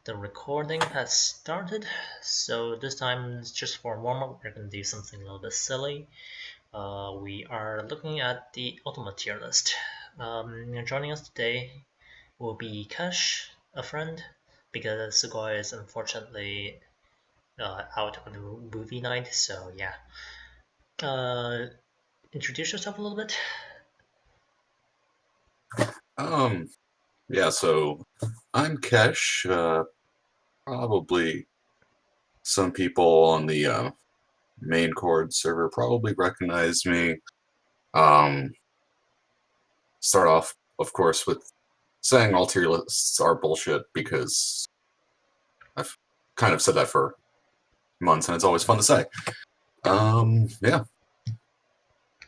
The recording has started, so this time it's just for warm-up. We're going to do something a little bit silly. We are looking at the Altema tier list. Joining us today will be Kash, a friend, because Sugoi is unfortunately out on the movie night, so yeah. Introduce yourself a little bit. Yeah, so I'm Kesh. Probably some people on the main chord server probably recognize me. Um, Start off, of course, with saying all tier lists are bullshit because I've kind of said that for months and it's always fun to say. Yeah,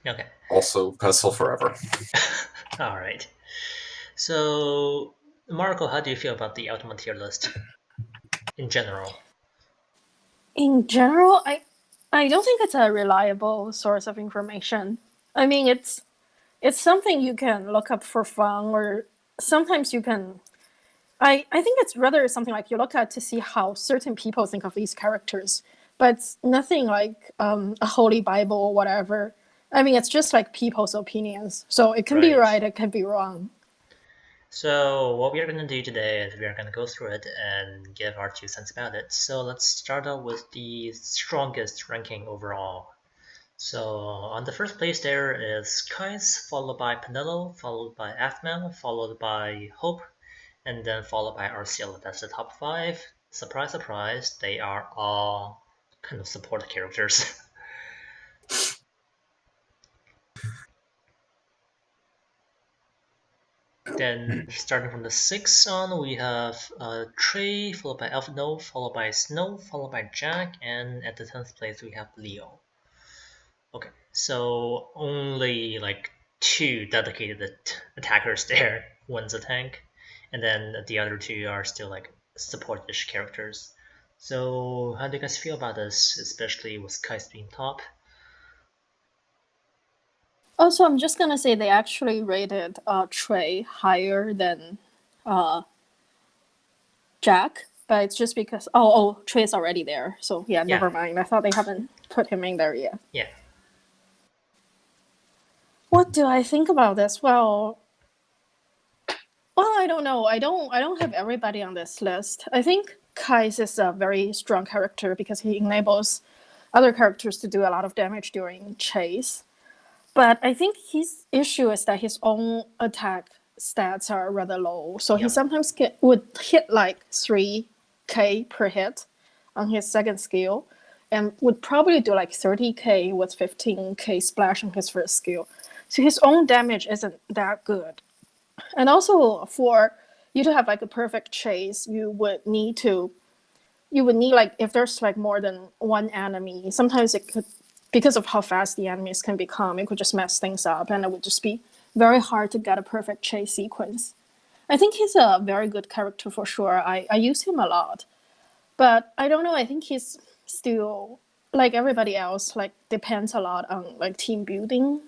Okay. also Pestle forever. Alright. So, Marco, how do you feel about the Ultimate tier list in general? In general, I don't think it's a reliable source of information. I mean, it's something you can look up for fun, or sometimes you can. I think it's rather something like you look at to see how certain people think of these characters, but it's nothing like a holy Bible or whatever. I mean, it's just like people's opinions. So it can be Right. right, it can be wrong. So what we are going to do today is we are going to go through it and give our 2 cents about it. So let's start out with the strongest ranking overall. So on the first place there is Kais, followed by Penelo, followed by Athman, followed by Hope, and then followed by Arciela. That's the top 5. Surprise, surprise, they are all kind of support characters. Then starting from the 6th on, we have Trey, followed by Elfino, followed by Snow, followed by Jack, and at the 10th place we have Leo. Okay, so only like 2 dedicated attackers there. One's a tank, and then the other 2 are still like support-ish characters. So how do you guys feel about this, especially with Kais being top? Also, I'm just gonna say they actually rated Trey higher than Jack, but it's just because Trey's already there. So yeah, Yeah, never mind. I thought they haven't put him in there yet. yeah. What do I think about this? Well, I don't know. I don't have everybody on this list. I think Kais is a very strong character because he enables other characters to do a lot of damage during chase. But I think his issue is that his own attack stats are rather low. So he Yep. sometimes would hit like 3k per hit on his second skill and would probably do like 30k with 15k splash on his first skill. So his own damage isn't that good. And also for you to have like a perfect chase, you would need like if there's like more than one enemy, sometimes it could, because of how fast the enemies can become, it could just mess things up and it would just be very hard to get a perfect chase sequence. I think he's a very good character for sure. I use him a lot. But I don't know, I think he's still like everybody else, like depends a lot on like team building.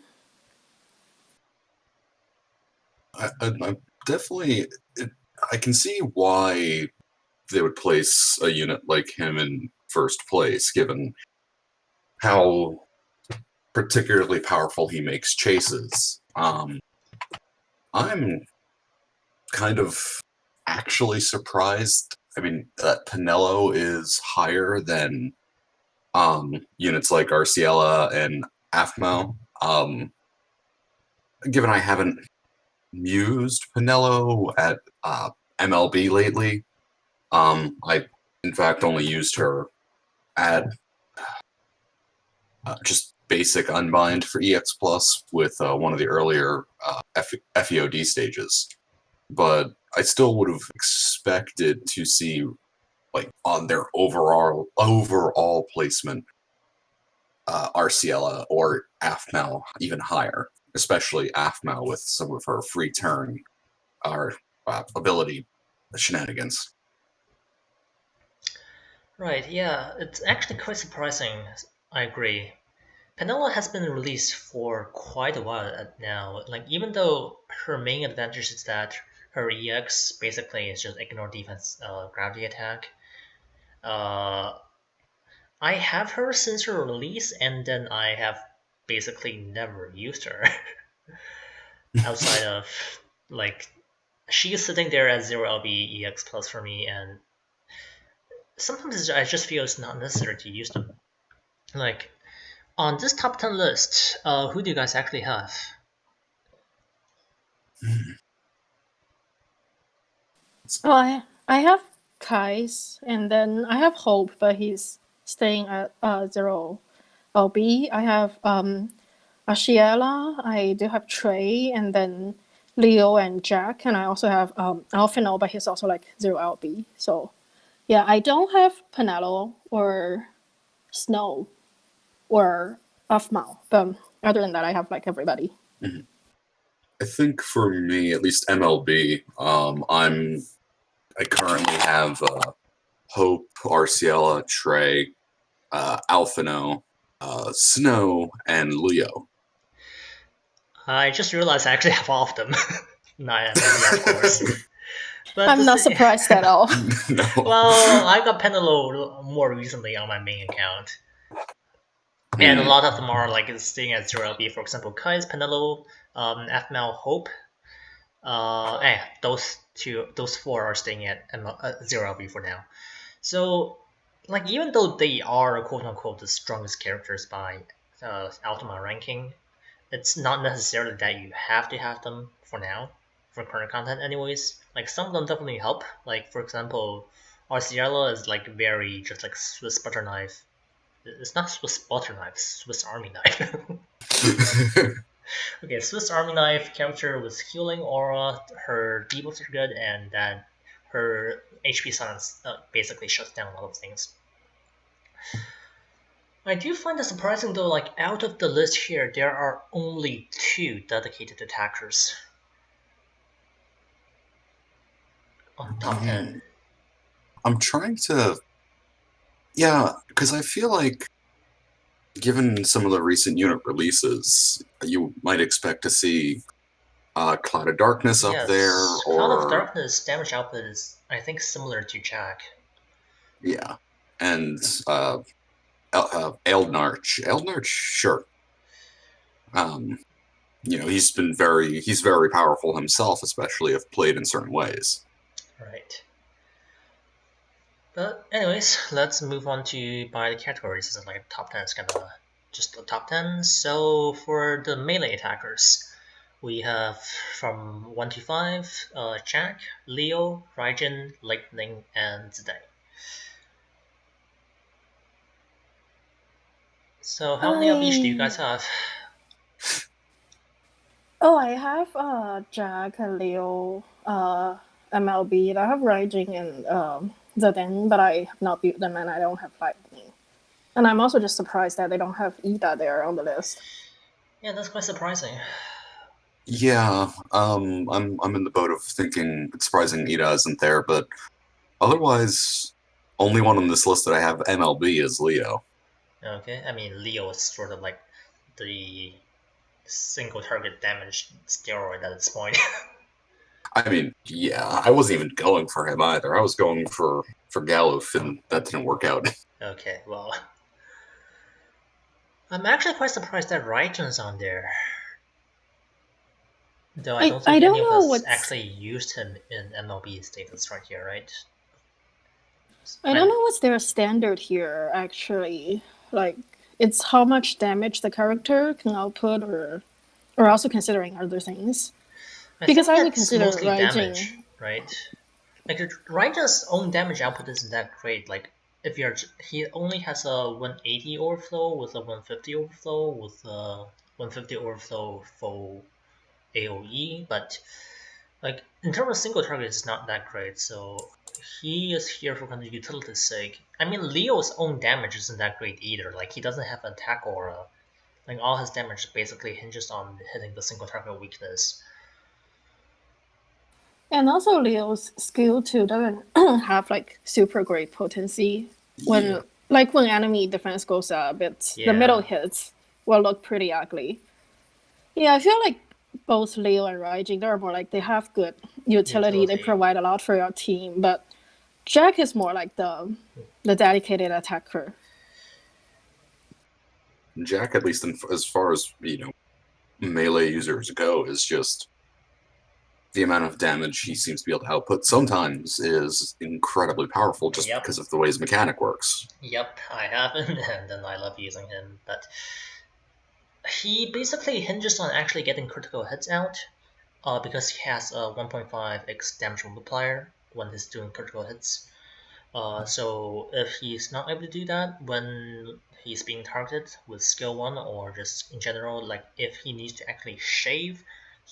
I definitely, I can see why they would place a unit like him in first place, given how particularly powerful he makes chases. I'm kind of actually surprised. I mean, that Pinello is higher than units like Arciela and Afmo. Given I haven't used Pinello at MLB lately, I in fact only used her at just basic unbind for EX Plus with one of the earlier FEOD stages. But I still would have expected to see, like, on their overall placement, Arciela or Afmal even higher, especially Afmal with some of her free turn or ability shenanigans. Right, yeah, it's actually quite surprising. I agree. Penela has been released for quite a while now. Like, even though her main advantage is that Her EX basically is just ignore defense gravity attack. I have her since her release, and then I have basically never used her outside of like she's sitting there at 0 LB EX plus for me, and sometimes I just feel it's not necessary to use them. Like on this top 10 list, who do you guys actually have? Oh, I have Kai's, and then I have Hope, but he's staying at 0 LB. I have Ashiela, I do have Trey, and then Leo and Jack, and I also have Alphino, but he's also like 0 LB. So yeah, I don't have Penelo or Snow or Afmal, but other than that, I have like everybody. I think for me, at least MLB, I currently have Hope, Arciela, Trey, Alphino, Snow, and Leo. I just realized I actually have all of them. Not MLB, of course. But I'm not surprised at all. No. Well, I got Penelo more recently on my main account. And a lot of them are like staying at 0 LB. For example, Kai's, Penelo, FML, Hope. Those four are staying at 0 LB for now. So, like, even though they are quote unquote the strongest characters by Altema ranking, it's not necessarily that you have to have them for now, for current content anyways. Like, some of them definitely help. Like, for example, Arciela is like very just like Swiss butter knife. It's not Swiss butter knife, Swiss Army knife. Okay, Swiss Army knife character with healing aura, her debuffs are good, and that her HP silence basically shuts down a lot of things. I do find it surprising though, like out of the list here, there are only 2 dedicated attackers on top 10. I'm trying to, yeah, because I feel like given some of the recent unit releases, you might expect to see Cloud of Darkness up there, or Cloud of Darkness damage output is, I think, similar to Jack. Yeah, and Eldnarch. Eldnarch, sure. He's very powerful himself, especially if played in certain ways. Right. But anyways, let's move on to by the categories. This is like top 10 is kind of just the top 10. So for the melee attackers, we have from 1 to 5, Jack, Leo, Raijin, Lightning, and Zidane. So how many of each do you guys have? Oh, I have Jack and Leo, MLB. I have Raijin and Zidane, but I have not built them, and I don't have Lightning. And I'm also just surprised that they don't have Ida there on the list. Yeah, that's quite surprising. Yeah, I'm in the boat of thinking it's surprising Ida isn't there, but otherwise, only one on this list that I have MLB is Leo. Okay, I mean Leo is sort of like the single target damage steroid at this point. I mean, yeah, I wasn't even going for him either. I was going for Galuf, and that didn't work out. Okay, well, I'm actually quite surprised that Raijin's on there. Though I don't think any of us actually used him in MLB status right here, right? I don't know what's their standard here, actually. Like, it's how much damage the character can output, or also considering other things. Because I would consider mostly damage, right? Like Raijin's own damage output isn't that great. Like if he only has a 180 overflow with a 150 overflow with a 150 overflow for AOE, but like in terms of single target, it's not that great. So he is here for kind of utility's sake. I mean, Leo's own damage isn't that great either. Like he doesn't have attack aura. Like all his damage basically hinges on hitting the single target weakness. And also Leo's skill too doesn't have like super great potency. When enemy defense goes up, the middle hits will look pretty ugly. Yeah, I feel like both Leo and Raijin, they're more like they have good utility. They provide a lot for your team, but Jack is more like the dedicated attacker. Jack, at least as far as melee users go, is just the amount of damage he seems to be able to output sometimes is incredibly powerful just because of the way his mechanic works. Yep, I have him, and then I love using him, but he basically hinges on actually getting critical hits out, because he has a 1.5x damage multiplier when he's doing critical hits. So if he's not able to do that when he's being targeted with skill 1 or just in general, like if he needs to actually shave,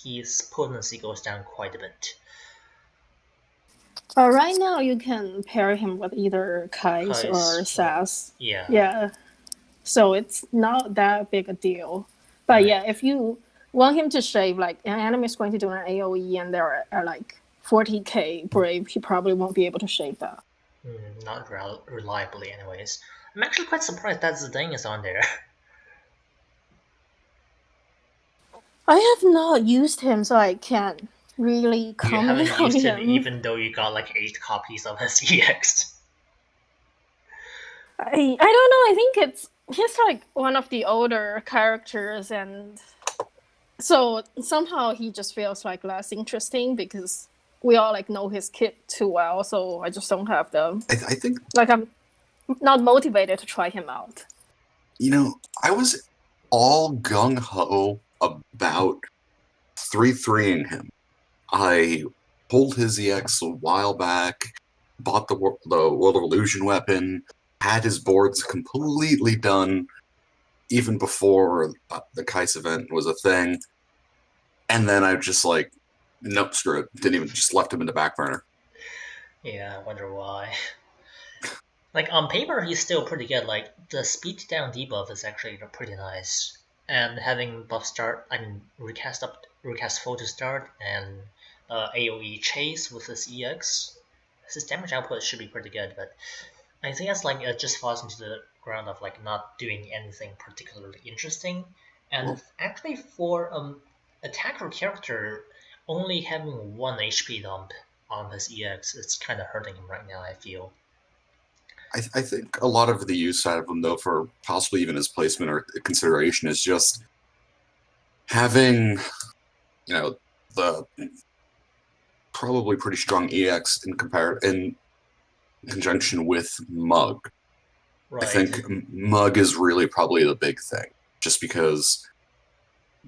his potency goes down quite a bit. Right now, you can pair him with either Kais or Sass. Yeah. So it's not that big a deal. But right. Yeah, if you want him to shave, like an enemy is going to do an AoE and there are like 40k brave, he probably won't be able to shave that. Not reliably, anyways. I'm actually quite surprised that Zidane is on there. I have not used him, so I can't really comment on him. You haven't used him even though you got like 8 copies of his EX. I don't know. I think he's like one of the older characters, and so somehow he just feels like less interesting because we all like know his kit too well. So I just don't have the. I think like I'm not motivated to try him out. I was all gung ho about 3-3ing him. I pulled his EX a while back, bought the World of Illusion weapon, had his boards completely done even before the Kais event was a thing, and then I just like, nope, screw it. Didn't even, just left him in the back burner. Yeah, I wonder why. Like on paper, he's still pretty good. Like the speed down debuff is actually pretty nice, and having buff start, recast full to start, and AOE chase with his EX, his damage output should be pretty good. But I think that's like it just falls into the ground of like not doing anything particularly interesting, and actually for attacker character, only having 1 HP dump on his EX, it's kind of hurting him right now, I feel. I think a lot of the use out of him, though, for possibly even his placement or consideration, is just having, the probably pretty strong EX in conjunction with Mug. Right. I think Mug is really probably the big thing, just because,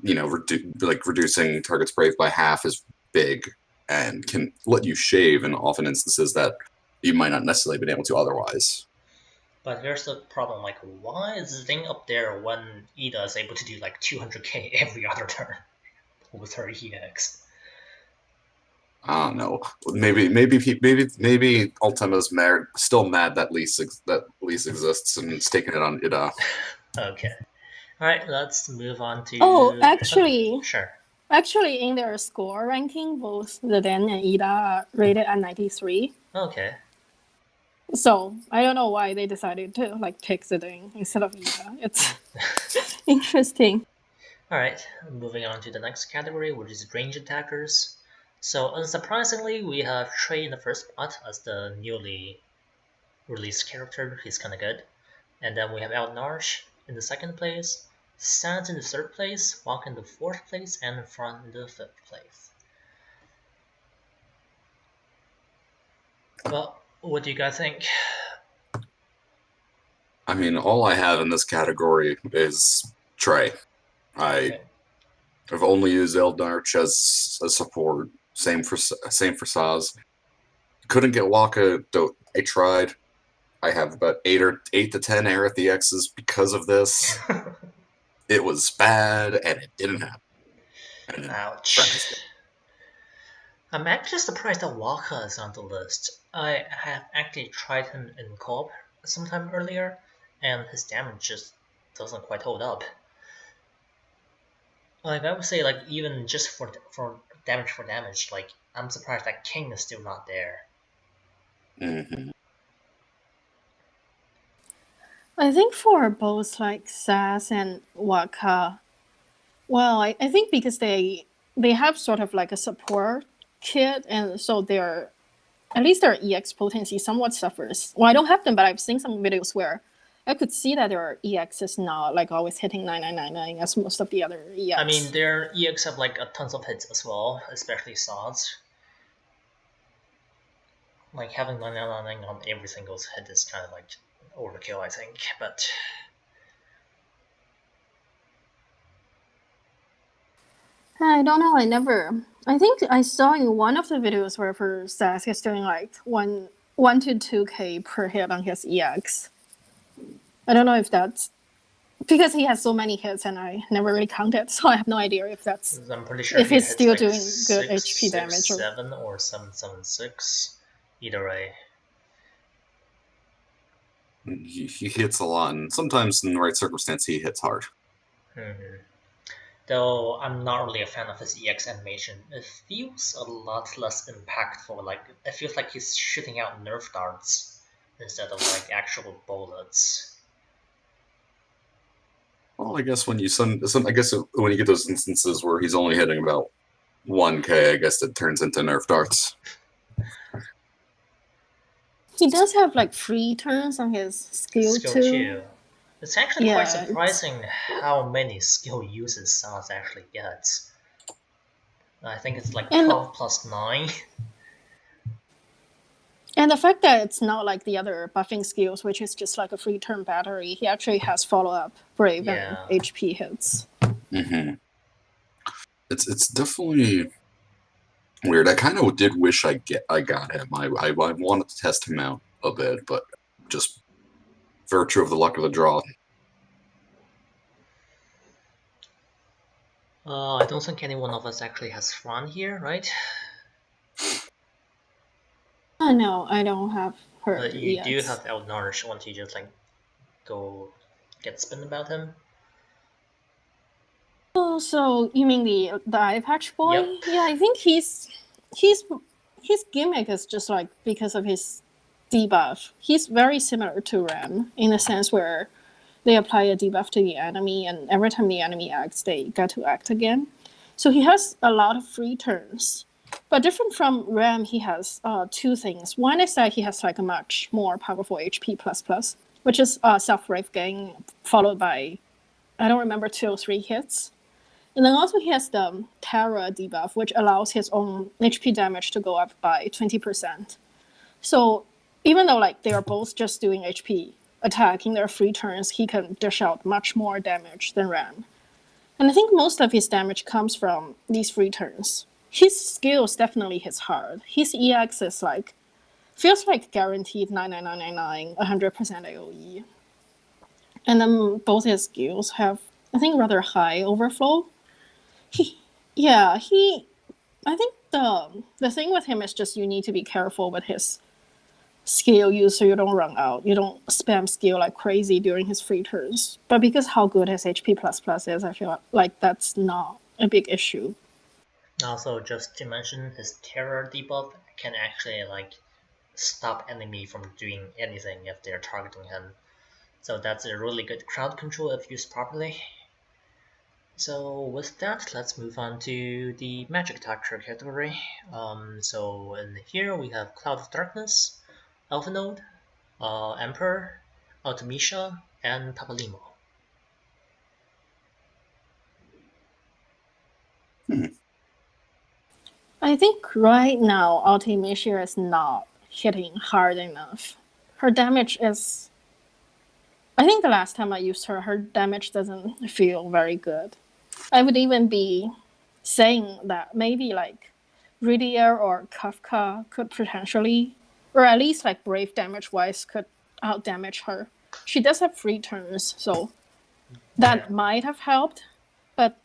reducing target's brave by half is big and can let you shave in often instances that you might not necessarily have been able to otherwise. But here's the problem, like, why is the thing up there when Ida is able to do like 200k every other turn with her EX? I don't know. Maybe Altema's still mad that Lease exists and it's taking it on Ida. Okay. Alright, let's move on to... Oh, actually... Sure. Actually, in their score ranking, both Zidane and Ida are rated at 93. Okay. So, I don't know why they decided to like pick Zidane instead of Ida. It's interesting. Alright, moving on to the next category, which is range attackers. So, unsurprisingly, we have Trey in the first spot as the newly released character. He's kinda good. And then we have Outnarsh in the second place, Sans in the third place, Walk in the fourth place, and Front in the fifth place. Well, what do you guys think? I mean, all I have in this category is Trey. I've only used Eldnarch as a support. Same for Saz. Couldn't get Waka, though I tried. I have about 8 to 10 Aerith EXs because of this. It was bad, and it didn't happen. Ouch. I'm actually surprised that Waka is on the list. I have actually tried him in co-op sometime earlier, and his damage just doesn't quite hold up. Like, I would say, like, even just for damage, like, I'm surprised that King is still not there. Mm-hmm. I think for both like Sass and Waka, well, I think because they they have sort of like a support kit, and so at least their EX potency somewhat suffers. Well, I don't have them, but I've seen some videos where I could see that their EX is not like always hitting 9999 as most of the other EX. I mean, their EX have like a tons of hits as well, especially swords. Like having 999 on every single hit is kind of like overkill, I think. But I don't know. I think I saw in one of the videos where for Sask he's doing like 1 to 2k per hit on his EX. I don't know if that's because he has so many hits and I never really counted, so I have no idea if that's. I'm pretty sure if he's still like doing good 6, HP damage 6, or 7 or 776. Either way. He hits a lot, and sometimes in the right circumstance, he hits hard. Though I'm not really a fan of his EX animation. It feels a lot less impactful. Like it feels like he's shooting out Nerf darts instead of like actual bullets. Well, I guess when you when you get those instances where he's only hitting about 1k, I guess it turns into Nerf darts. he does have like free turns on his skill 2. It's actually quite surprising how many skill uses Sans actually gets. I think it's like 12 plus 9. And the fact that it's not like the other buffing skills, which is just like a free turn battery, he actually has follow-up Brave and HP hits. Mm-hmm. It's definitely weird. I kind of did wish I got him. I wanted to test him out a bit, but just virtue of the luck of the draw. I don't think any one of us actually has Fran here, right? No, I don't have her. But you do have Outnourish. Want to just like go get spin about him? Oh, so you mean the eye patch boy? Yep. Yeah, I think his gimmick is just like because of his debuff. He's very similar to Ram in the sense where they apply a debuff to the enemy, and every time the enemy acts, they get to act again. So he has a lot of free turns. But different from Ram, he has 2 things. One is that he has like a much more powerful HP++, which is self-rave gain followed by, I don't remember, 2 or 3 hits. And then also he has the Terra debuff, which allows his own HP damage to go up by 20%. So even though like they are both just doing HP attack in their free turns, he can dish out much more damage than Ram. And I think most of his damage comes from these free turns. His skills definitely hits hard. His EX is like, feels like guaranteed 99999, 100% AoE. And then both his skills have, I think, rather high overflow. I think the thing with him is just you need to be careful with his skill use so you don't run out. You don't spam skill like crazy during his free turns. But because how good his HP++ is, I feel like that's not a big issue. Also, just to mention, his Terror debuff can actually like stop enemy from doing anything if they're targeting him. So that's a really good crowd control if used properly. So with that, let's move on to the magic attacker category. So in here we have Cloud of Darkness, Alpha Node, Emperor, Ultimisha, and Papalimo. I think right now Ultimisha is not hitting hard enough. Her damage is... I think the last time I used her, her damage doesn't feel very good. I would even be saying that maybe like Ridier or Kafka could potentially, or at least like Brave damage-wise, could out-damage her. She does have free turns, so that might have helped, but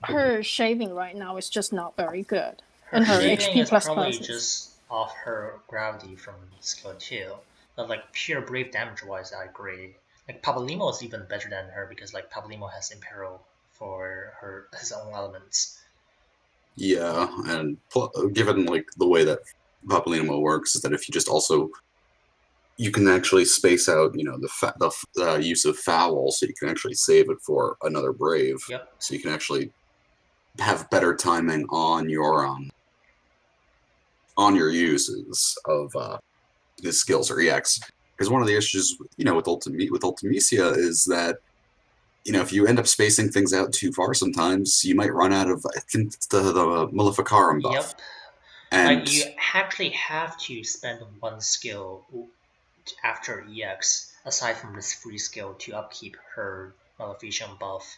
her shaving right now is just not very good. And her HP is probably just off her gravity from skill 2. But like pure Brave damage-wise, I agree. Like Papalimo is even better than her because like Papalimo has Imperil for his own elements. Yeah, and given like the way that Papalimo works is that if you just also you can actually space out, the use of foul, so you can actually save it for another Brave. Yep. So you can actually have better timing on your uses of his skills or EX. Because one of the issues, with Ultimecia is that, if you end up spacing things out too far, sometimes you might run out of, I think, the Maleficarum buff. Yep. Like And you actually have to spend one skill after EX, aside from this free skill, to upkeep her Maleficium buff.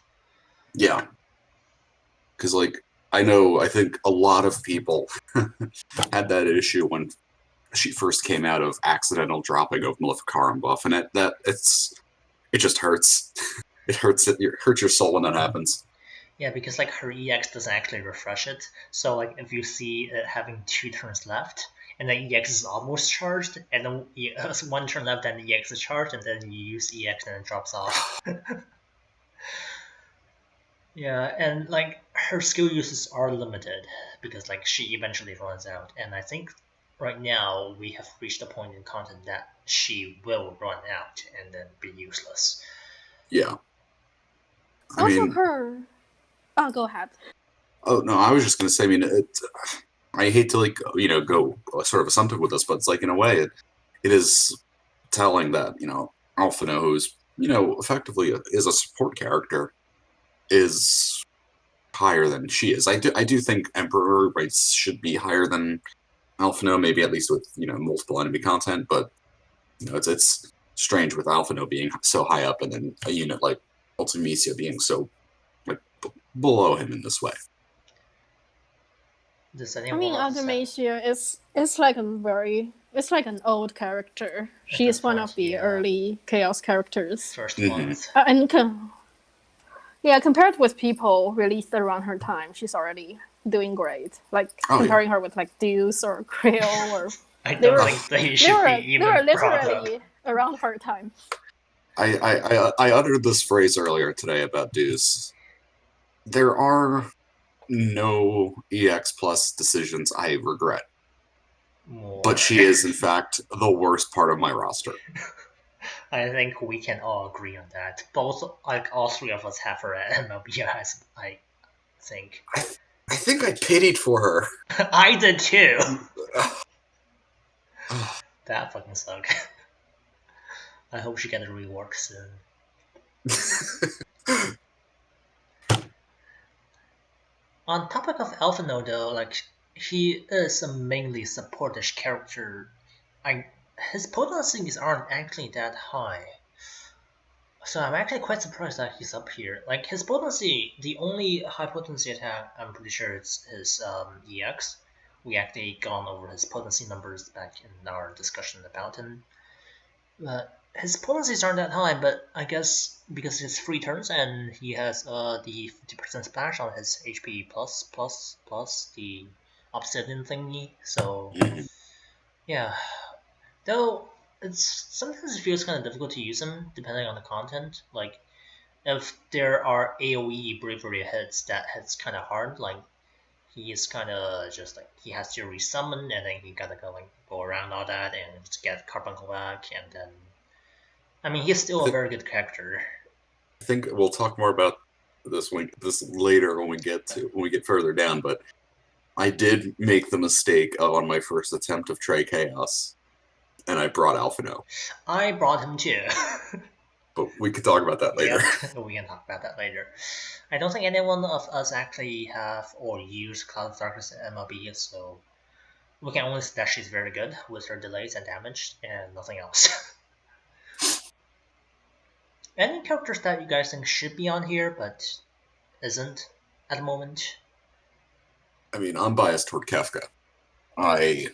yeah, because I think a lot of people had that issue when she first came out of accidental dropping of Maleficarum buff, and it just hurts. It hurts your soul when that happens. Yeah, because like her EX doesn't actually refresh it. So like if you see it having 2 turns left, and then EX is almost charged, and then one turn left, and EX is charged, and then you use EX and it drops off. Yeah, and like her skill uses are limited because like she eventually runs out, and I think right now we have reached a point in content that she will run out and then be useless. Yeah. I Also, mean, her. Oh, go ahead. oh no, I was just gonna say. I mean, I hate to go sort of assumptive with this, but it's like in a way it is telling that Alphino, who's effectively is a support character, is higher than she is. I do think Emperor rates should be higher than Alphino, maybe at least with multiple enemy content, but it's strange with Alphino being so high up and then a unit like Ultimecia being so like below him in this way. Does I anyone mean, else have Artemisia is like it's like an old character. at She this is one point? of the Yeah, early Chaos characters. first Mm-hmm. ones. Yeah, compared with people released around her time, she's already doing great. Like comparing her with like Deuce or Krill or I they don't were think they they should be were they were even brought up. literally around her time. I uttered this phrase earlier today about Deuce. There are no EX plus decisions I regret, More. but she is in fact the worst part of my roster. I think we can all agree on that. Both, like all three of us have her at MLBS, I think. I think I pitied for her. I did too. That fucking sucked. I hope she gets a rework soon. On topic of Alphino though, like he is a mainly supportish character. His potencies aren't actually that high. So I'm actually quite surprised that he's up here. Like his potency, the only high potency attack, I'm pretty sure it's his EX. We actually gone over his potency numbers back in our discussion about him. But his potencies aren't that high, but I guess because it's 3 turns and he has the 50% splash on his HP plus the obsidian thingy. So yeah, though it's sometimes it feels kind of difficult to use him depending on the content. Like if there are AoE bravery hits that hits kind of hard, like he is kind of just like he has to resummon and then he gotta go around all that and just get carbuncle back, and then I mean he's still a very good character. I think we'll talk more about this later when we get further down, but I did make the mistake on my first attempt of Trey Chaos, and I brought Alphino. I brought him too. But we could talk about that later. Yep, we can talk about that later. I don't think anyone of us actually have or use Cloud of Darkness in MLB, so we can only say that she's very good with her delays and damage and nothing else. Any characters that you guys think should be on here but isn't at the moment? I mean, I'm biased toward Kefka. I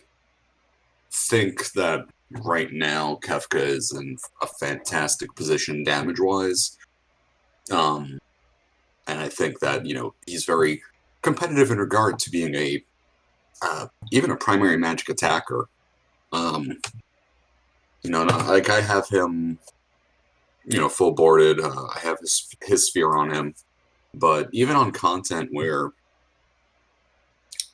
think that right now Kefka is in a fantastic position damage-wise. And I think that, he's very competitive in regard to being even a primary magic attacker. Like I have him, full boarded. I have his sphere on him, but even on content where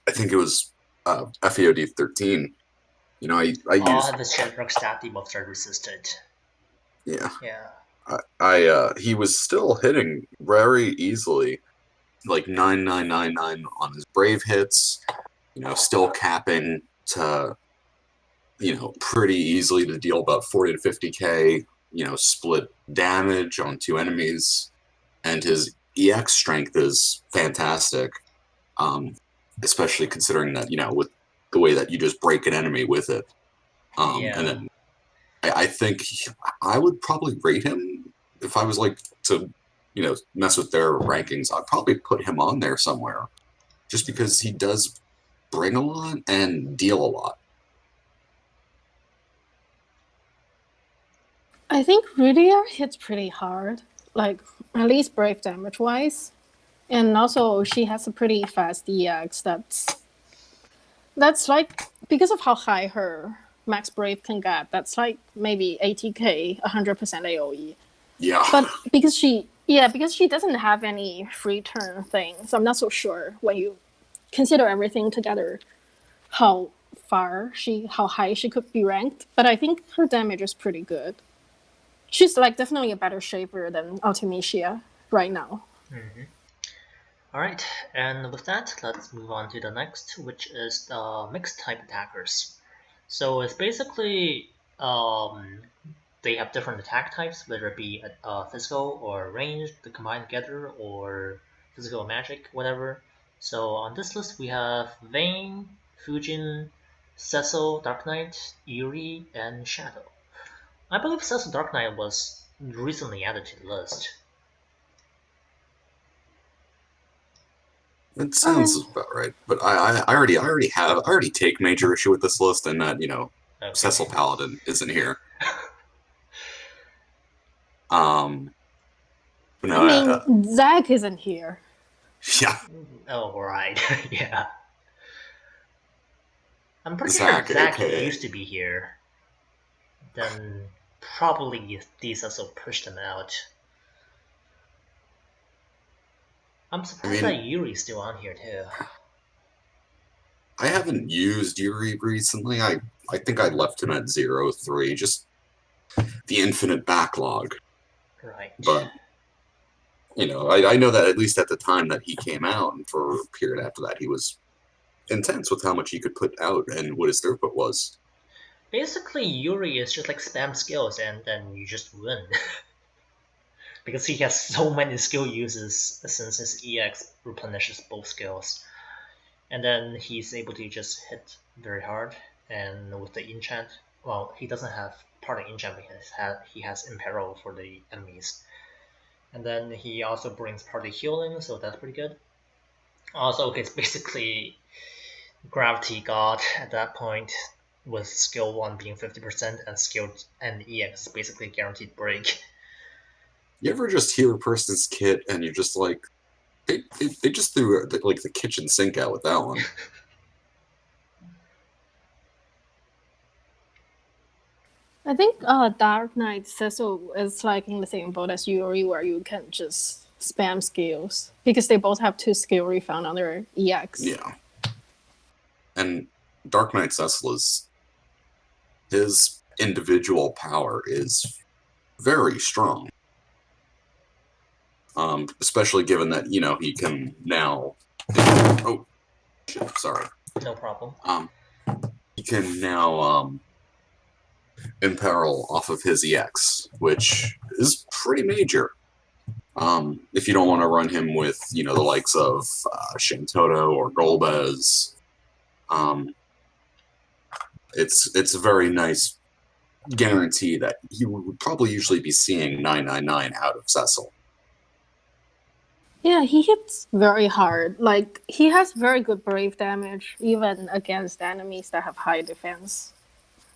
I think it was FEOD 13, I used have his Shedrock stat debuffs are resisted. Yeah. Yeah. He was still hitting very easily, like 9999 on his brave hits, still capping to, pretty easily to deal about 40 to 50k, split damage on two enemies. And his EX strength is fantastic, especially considering that, with the way that you just break an enemy with it. And then I think I would probably rate him if I was like to, mess with their rankings. I'd probably put him on there somewhere just because he does bring a lot and deal a lot. I think Rudier hits pretty hard, like at least brave damage wise. And also she has a pretty fast EX that's like because of how high her max brave can get, that's like maybe 80k, 100% AoE. Yeah. But because she doesn't have any free turn things, I'm not so sure when you consider everything together how high she could be ranked. But I think her damage is pretty good. She's like definitely a better shaper than Artemisia right now. Mm-hmm. All right, and with that, let's move on to the next, which is the mixed type attackers. So it's basically they have different attack types, whether it be physical or ranged, the combined together, or physical magic, whatever. So on this list we have Vayne, Fujin, Cecil, Dark Knight, Yuri, and Shadow. I believe Cecil Dark Knight was recently added to the list. That sounds about right. But I already take major issue with this list, and that Okay. Cecil Paladin isn't here. No, I mean, Zach isn't here. Yeah. Oh, right. Yeah. I'm pretty Zach, sure Zach aka used to be here. Then probably these also pushed him out. I'm surprised that Yuri's still on here too. I haven't used Yuri recently. I think I left him at 0-3, just the infinite backlog. Right. But I know that at least at the time that he came out, and for a period after that, he was intense with how much he could put out and what his throughput was. Basically, Yuri is just like spam skills, and then you just win. Because he has so many skill uses since his EX replenishes both skills. And then he's able to just hit very hard, and with the enchant, well, he doesn't have part of enchant because he has imperil for the enemies. And then he also brings party healing, so that's pretty good. Also, he's basically Gravity God at that point, with skill 1 being 50% and skill and EX basically guaranteed break. You ever just hear a person's kit and you're just like, they just threw like the kitchen sink out with that one. I think Dark Knight Cecil is like in the same boat as Yuri, where you can just spam skills because they both have 2 skill refound on their EX. Yeah. And Dark Knight Cecil his individual power is very strong. Especially given that, he can now... Oh, shit, sorry. No problem. He can now imperil off of his EX, which is pretty major. If you don't want to run him with, the likes of Shantoto or Golbez, it's a very nice guarantee that you would probably usually be seeing 999 out of Cecil. Yeah, he hits very hard. Like, he has very good brave damage, even against enemies that have high defense.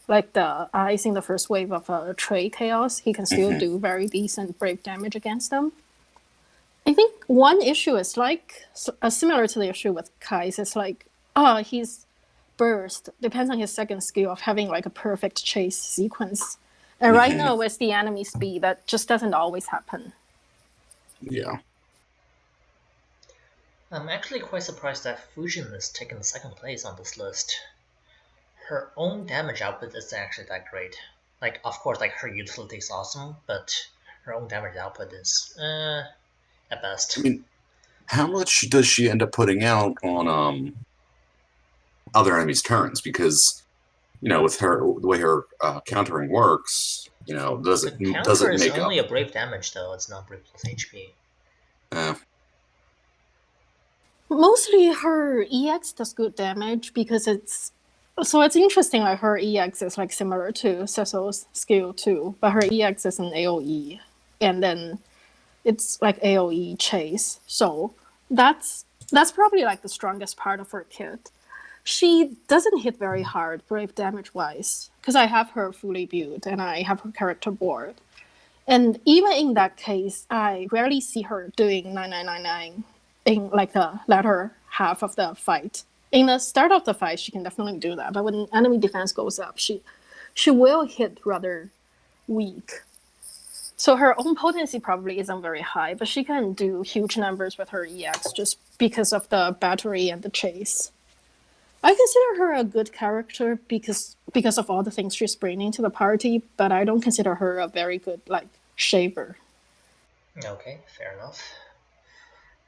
Like the icing the first wave of Trey Chaos, he can still do very decent brave damage against them. I think one issue is like similar to the issue with Kai's. It's like, he's burst depends on his second skill of having like a perfect chase sequence. And right now with the enemy speed, that just doesn't always happen. Yeah. I'm actually quite surprised that Fujin is taking second place on this list. Her own damage output isn't actually that great. Like, of course, like her utility is awesome, but her own damage output is at best. I mean, how much does she end up putting out on other enemies' turns? Because with her the way her countering works, does The it counter is make up? only a brave damage though, it's not brave plus HP. Mostly her EX does good damage because it's interesting. Like her EX is like similar to Cecil's skill too, but her EX is an AOE, and then it's like AOE chase. So that's probably like the strongest part of her kit. She doesn't hit very hard brave damage wise because I have her fully built and I have her character board. And even in that case, I rarely see her doing 9999 in like the latter half of the fight. In the start of the fight, she can definitely do that, but when enemy defense goes up, she will hit rather weak. So her own potency probably isn't very high, but she can do huge numbers with her EX just because of the battery and the chase. I consider her a good character because of all the things she's bringing to the party, but I don't consider her a very good like shaver. Okay, fair enough.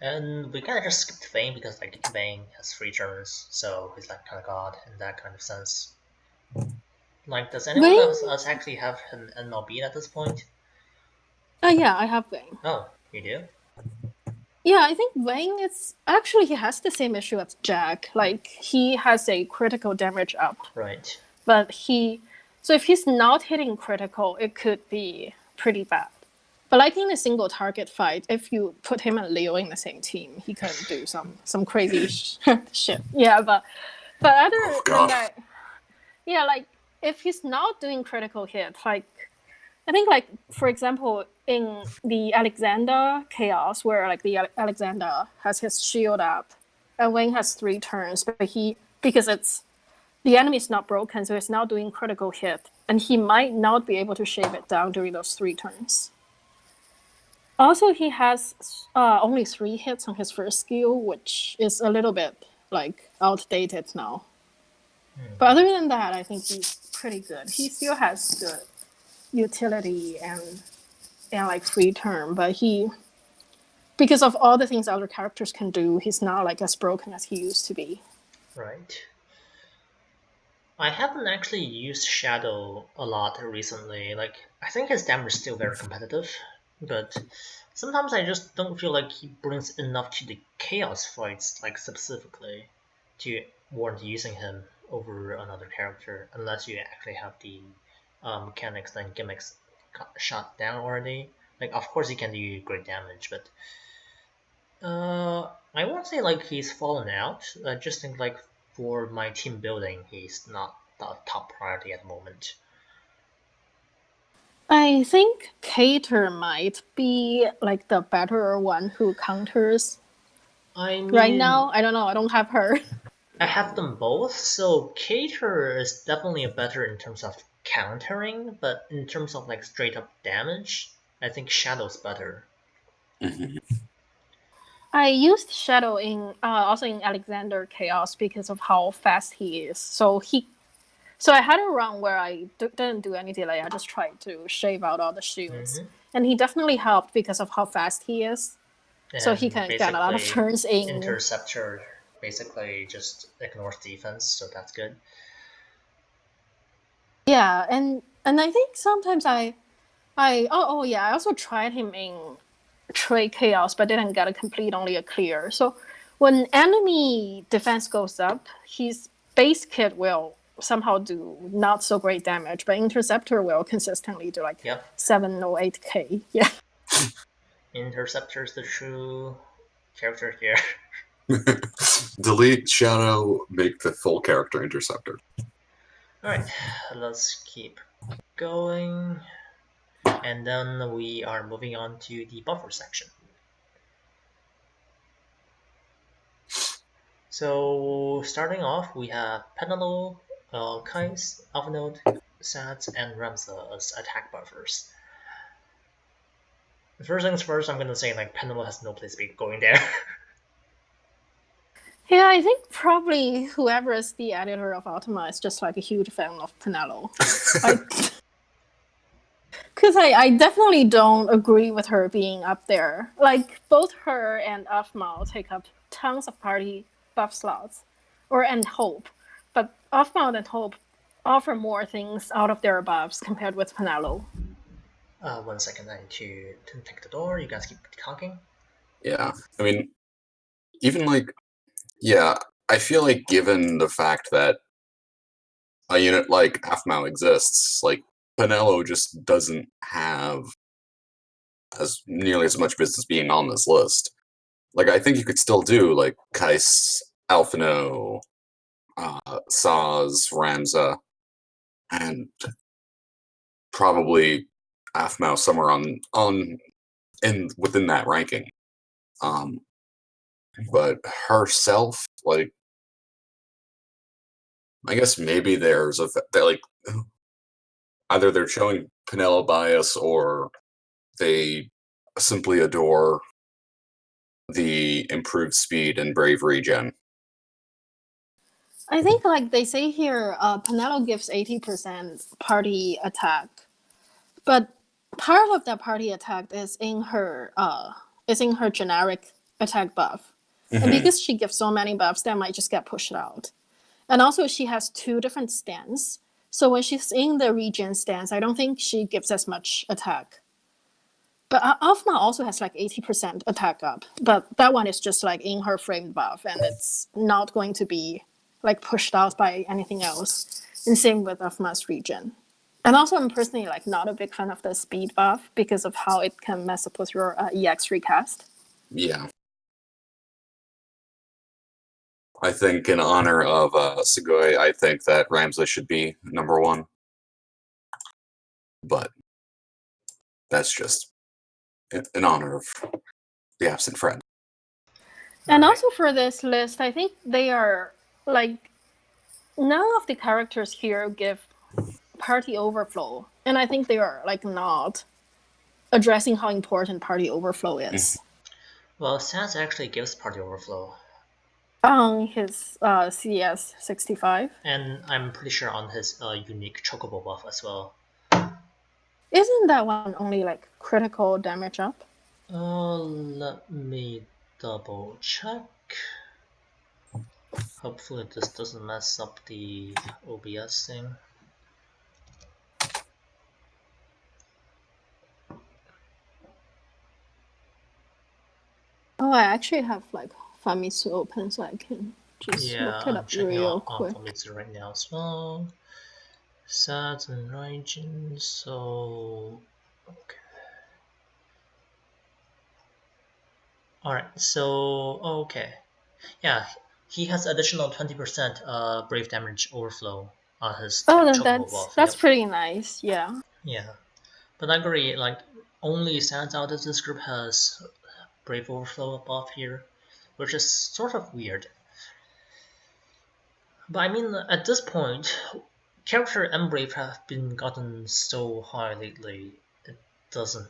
And we kind of just skipped Vayne because like Vayne has 3 turns, so he's like kind of god in that kind of sense. Like, does anyone else actually have an MLB at this point? Yeah, I have Vayne. Oh, you do? Yeah, I think Vayne is actually he has the same issue as Jack. Like he has a critical damage up. Right. But so if he's not hitting critical, it could be pretty bad. But like in a single target fight, if you put him and Leo in the same team, he can do some crazy shit. Yeah, but other than that, yeah, like if he's not doing critical hit, like I think like for example in the Alexander Chaos where like the Alexander has his shield up, and Wayne has 3 turns, but because it's the enemy is not broken, so it's now doing critical hit, and he might not be able to shave it down during those 3 turns. Also, he has only 3 hits on his first skill, which is a little bit like outdated now. But other than that, I think he's pretty good. He still has good utility and like free turn, but because of all the things other characters can do, he's not like as broken as he used to be. Right. I haven't actually used Shadow a lot recently. Like, I think his damage is still very competitive, but sometimes I just don't feel like he brings enough to the Chaos fights, like specifically, to warrant using him over another character, unless you actually have the mechanics and gimmicks shot down already. Like, of course he can do great damage, but I won't say like he's fallen out. I just think like for my team building, he's not the top priority at the moment. I think Cater might be like the better one who counters. I mean, right now, I don't know. I don't have her. I have them both, so Cater is definitely better in terms of countering, but in terms of like straight up damage, I think Shadow's better. Mm-hmm. I used Shadow in also in Alexander Chaos because of how fast he is. So I had a run where I didn't do any delay. I just tried to shave out all the shields, and he definitely helped because of how fast he is. And so he can get a lot of turns in. Interceptor basically just ignores defense, so that's good. Yeah, and I think sometimes I also tried him in Trade Chaos, but didn't get a complete, only a clear. So when enemy defense goes up, his base kit will somehow do not so great damage, but Interceptor will consistently do like 7 or 8k. Yeah. Interceptor's the true character here. Delete Shadow, make the full character Interceptor. Alright, let's keep going. And then we are moving on to the buffer section. So starting off, we have Penelo, Kais, Alphanode, Sats, and Ramza as attack buffers. First things first, I'm gonna say like Penelo has no place to be going there. Yeah, I think probably whoever is the editor of Altema is just like a huge fan of Penelo. Because Because I definitely don't agree with her being up there. Like, both her and Afmal take up tons of party buff slots. And Hope. But Afmal and Hope offer more things out of their buffs compared with Penelo. 1 second, I need to take the door. You guys keep talking. Yeah, I mean, even like, yeah, I feel like given the fact that a unit like Afmao exists, like Penelo just doesn't have as nearly as much business being on this list. Like, I think you could still do like Kais, Alphino, Saz, Ramza, and probably Afmao somewhere on in within that ranking. Um, but herself, like, I guess maybe there's a that like either they're showing Pinello bias or they simply adore the improved speed and bravery gen. I think, like they say here, Penelo gives 80% party attack, but part of that party attack is in her generic attack buff, and because she gives so many buffs, that might just get pushed out. And also, she has 2 different stance, so when she's in the regen stance, I don't think she gives as much attack. But Alpha also has like 80% attack up, but that one is just like in her framed buff, and it's not going to be like pushed out by anything else. And same with Alpha's regen. And also, I'm personally like not a big fan of the speed buff because of how it can mess up with your EX recast. Yeah. I think in honor of Sugoi, I think that Ramza should be number 1. But that's just in honor of the absent friend. And Right. also for this list, I think they are like none of the characters here give party overflow, and I think they are like not addressing how important party overflow is. Well, Sans actually gives party overflow. On his CS 65. And I'm pretty sure on his unique chocobo buff as well. Isn't that one only like critical damage up? Let me double check. Hopefully this doesn't mess up the OBS thing. Oh, I actually have like Famitsu open, so I can just look it I'm up checking real out quick. Famitsu right now as well. Sats and Raijin, so okay. Alright, so okay. Yeah, he has additional 20% brave damage overflow on his chocobo buff. That's Yep. pretty nice. Yeah. Yeah. But I agree, like only Sans out of this group has brave overflow buff here, which is sort of weird. But I mean, at this point, character and brave have been gotten so high lately. It doesn't.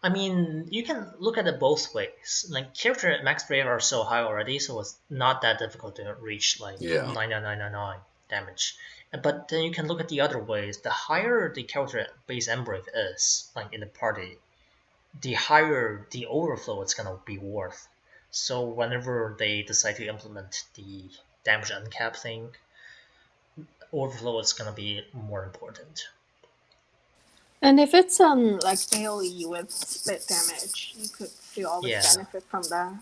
I mean, you can look at it both ways. Like character and max brave are so high already, so it's not that difficult to reach like 99999 damage. But then you can look at the other ways. The higher the character base and brave is, like in the party, the higher the overflow it's gonna be worth. So whenever they decide to implement the damage uncap thing, overflow is gonna be more important. And if it's like AoE with split damage, you could still always benefit from that.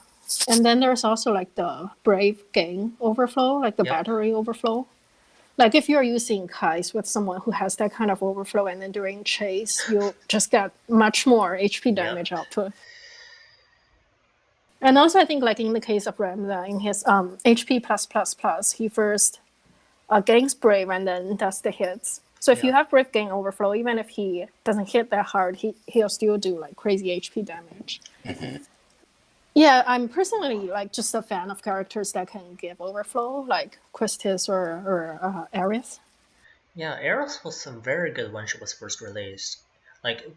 And then there's also like the brave gang overflow, like the battery overflow. Like if you're using Kais with someone who has that kind of overflow, and then during chase, you'll just get much more HP damage output. And also, I think like in the case of Ramza, in his HP+++, he first gangs brave and then does the hits. So if you have brave gang overflow, even if he doesn't hit that hard, he'll still do like crazy HP damage. Yeah, I'm personally like just a fan of characters that can give overflow, like Quistis or Aerith. Yeah, Aerith was very good when she was first released. Like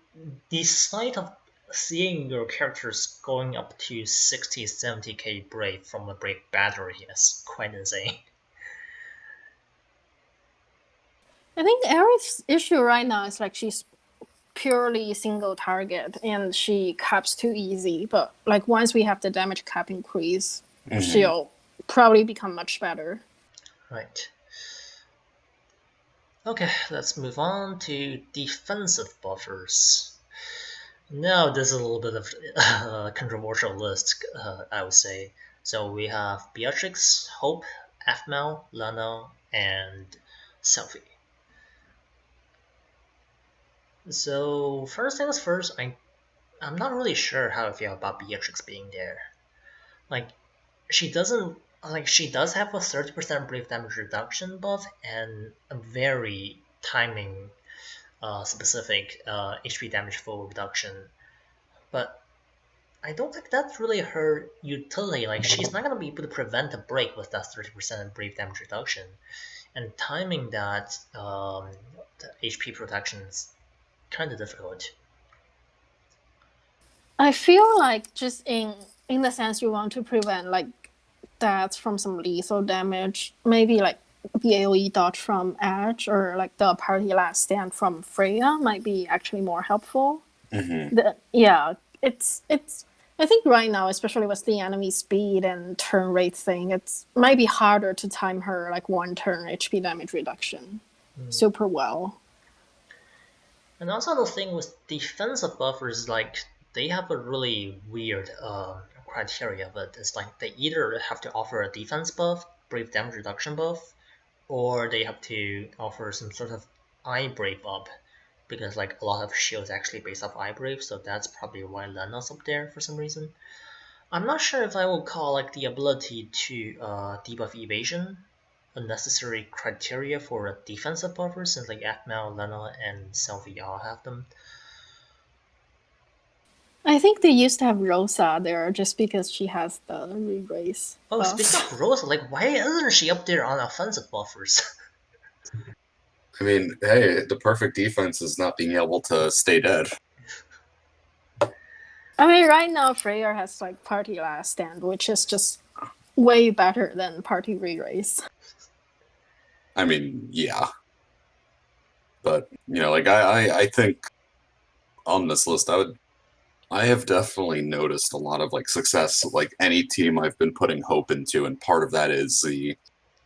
the sight of seeing your characters going up to 60, 70k brave from a brave battery is quite insane. I think Aerith's issue right now is like she's purely single target and she caps too easy. But like once we have the damage cap increase, she'll probably become much better. Right. Okay, let's move on to defensive buffers. Now, this is a little bit of a controversial list, I would say. So we have Beatrix, Hope, Aphmau, Lana, and Selphie. So first things first, I'm not really sure how I feel about Beatrix being there. Like, she does have a 30% brief damage reduction buff and a very timing specific HP damage full reduction, but I don't think that's really her utility. Like, she's not gonna be able to prevent a break with that 30% brief damage reduction, and timing that the HP protection is kind of difficult. I feel like just in the sense you want to prevent like deaths from some lethal damage, maybe like the AoE dodge from Edge or like the party last stand from Freya might be actually more helpful. It's I think right now, especially with the enemy speed and turn rate thing, it's might be harder to time her like one turn HP damage reduction super well. And also the thing with defensive buffers, like, they have a really weird criteria, but it's like they either have to offer a defense buff, brief damage reduction buff, or they have to offer some sort of eye brave up, because like a lot of shields actually based off eye brave, so that's probably why Lena's up there for some reason. I'm not sure if I would call like the ability to debuff evasion a necessary criteria for a defensive buffer, since like Aphmau, Lena, and Selphie all have them. I think they used to have Rosa there just because she has the re-raise. Oh, speaking of Rosa, like, why isn't she up there on offensive buffers? I mean, hey, the perfect defense is not being able to stay dead. I mean, right now Freya has like party last stand, which is just way better than party re-raise. I mean, yeah. But, you know, like, I think on this list, I have definitely noticed a lot of, like, success, like, any team I've been putting hope into, and part of that is the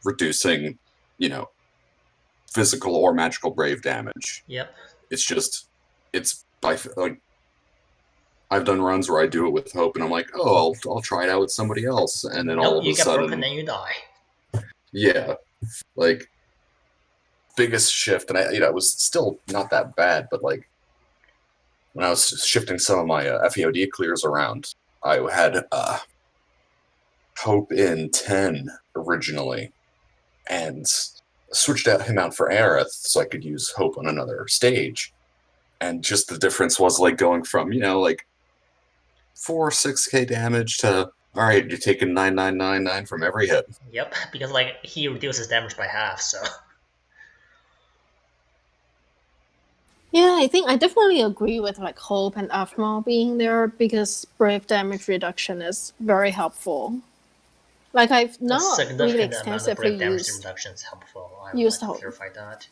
reducing, you know, physical or magical brave damage. Yep. It's just, it's, like, I've done runs where I do it with hope, and I'm like, oh, I'll try it out with somebody else, and then all of you a get sudden, broken and you die. Yeah, like, biggest shift, and it was still not that bad, but like when I was shifting some of my FEOD clears around, I had Hope in 10 originally, and switched him out for Aerith so I could use Hope on another stage. And just the difference was like going from, like 4-6k damage to, all right, you're taking 9999 from every hit. Yep, because like he reduces damage by half, so. Yeah, I think I definitely agree with like Hope and Aphmau being there because brave damage reduction is very helpful. Like I've not really extensively used reduction is helpful. I would like to clarify that.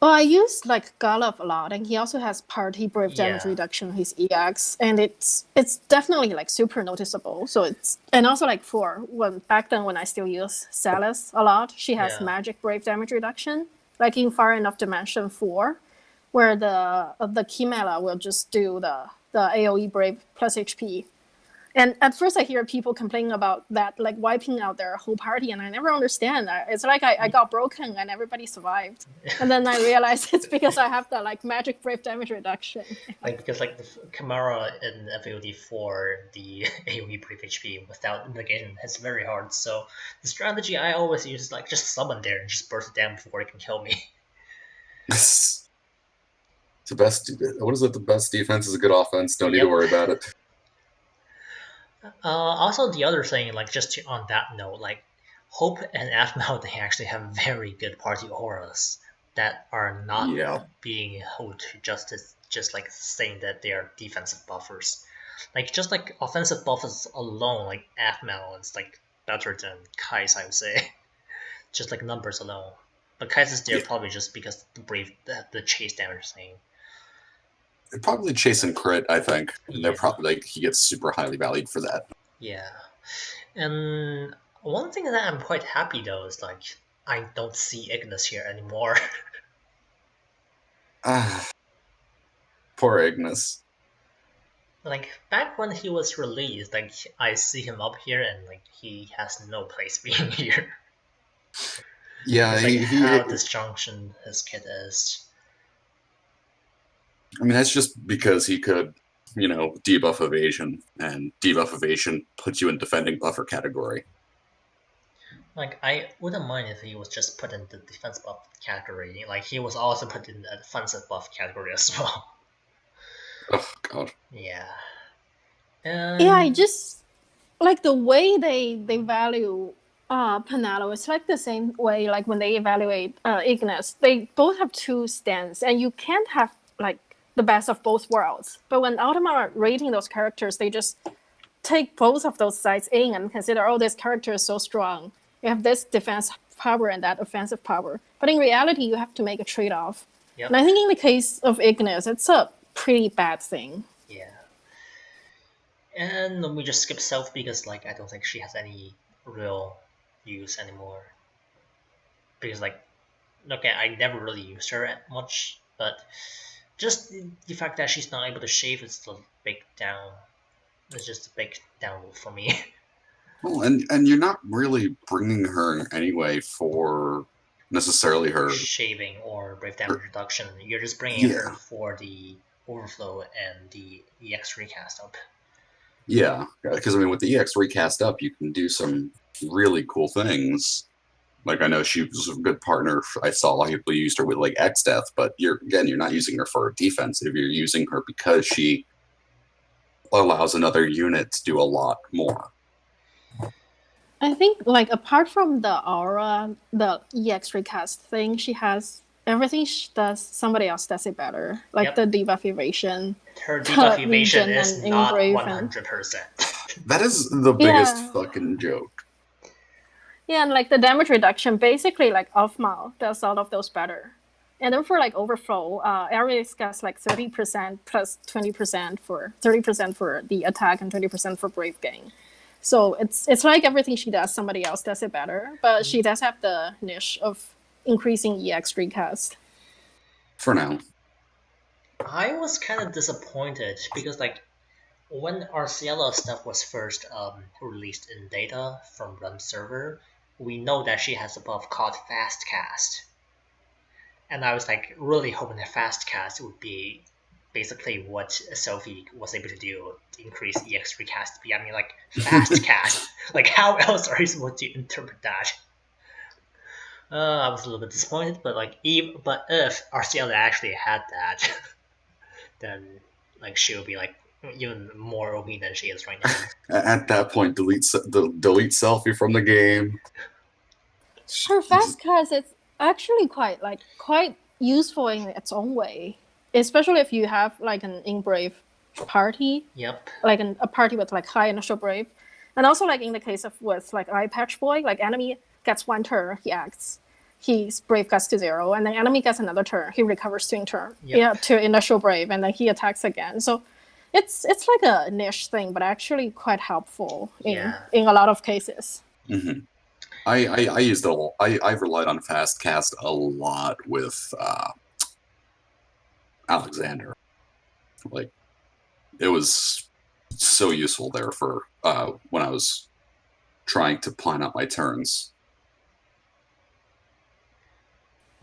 Well, I use like Golub a lot, and he also has party brave damage reduction on his EX, and it's definitely like super noticeable. So and also like back then when I still use Celis a lot, she has magic brave damage reduction, like in Far Enough Dimension 4, where the Chimera will just do the AoE brave plus HP. And at first I hear people complaining about that, like wiping out their whole party, and I never understand. It's like I got broken and everybody survived. And then I realized it's because I have the like magic brave damage reduction. Like, because like the Chimera in FAOD 4, the AoE brave HP without negation is very hard. So the strategy I always use is like just summon there and just burst it down before it can kill me. It's the best. What is it? The best defense is a good offense. Don't need to worry about it. Also, the other thing, like on that note, like Hope and Aphmau, they actually have very good party auras that are not being held to just like saying that they are defensive buffers. Like just like offensive buffers alone, like Aphmau is like better than Kai's, I would say. Just like numbers alone. But Kaiser's there Yeah. probably just because the chase damage thing. Probably chase and crit, I think. And they're Yeah. probably he gets super highly valued for that. Yeah. And one thing that I'm quite happy though is I don't see Ignis here anymore. Ah, poor Ignis. Back when he was released, I see him up here and he has no place being here. Yeah, It's how disjunction his kit is. I mean, that's just because he could, debuff evasion, and debuff evasion puts you in defending buffer category. I wouldn't mind if he was just put in the defense buff category. He was also put in the defensive buff category as well. Oh God. Yeah. Yeah, I just like the way they value Panalo. It's like the same way like when they evaluate Ignis. They both have two stands, and you can't have like the best of both worlds. But when Altema are rating those characters, they just take both of those sides in and consider, oh, this character is so strong. You have this defense power and that offensive power. But in reality, you have to make a trade-off. Yep. And I think in the case of Ignis, it's a pretty bad thing. Yeah. And we just skip Self because I don't think she has any real use anymore. Because okay, I never really used her much, but just the fact that she's not able to shave is the big down. It's just a big download for me. Well, and you're not really bringing her anyway for necessarily her shaving or brave damage reduction. You're just bringing her for the overflow and the EX recast up. Yeah, because I mean, with the EX recast up, you can do some really cool things. I know she was a good partner. I saw a lot of people used her with X Death, but you're not using her for defensive. You're using her because she allows another unit to do a lot more. I think apart from the aura, the EX recast thing, she has everything she does. Somebody else does it better. The debuff evasion. Her debuff evasion is not 100%. That is the biggest fucking joke. Yeah, and the damage reduction, basically Offmal does all of those better. And then for overflow, Ares gets 30% plus 20% for 30% for the attack and 20% for brave gain. So it's like everything she does, somebody else does it better. But she does have the niche of increasing EX recast. For now. I was kind of disappointed because when Arciela stuff was first released in data from Run server, we know that she has a buff called Fast Cast. And I was really hoping that Fast Cast would be basically what Sophie was able to do, increase EX recast speed. I mean, Fast Cast. How else are you supposed to interpret that? I was a little bit disappointed, but if Arciela actually had that, then she would be even more OP than she is right now. At that point, delete Selfie from the game. Her Fast Cast is actually quite useful in its own way, especially if you have an Inbrave party. Yep. A party with high initial brave, and also in the case of with Eye Patch Boy, enemy gets one turn, he acts, his brave gets to 0, and then enemy gets another turn, he recovers to turn, to initial brave, and then he attacks again. So it's a niche thing, but actually quite helpful in a lot of cases. Mm-hmm. I used I've relied on Fast Cast a lot with Alexander. It was so useful there for when I was trying to plan out my turns.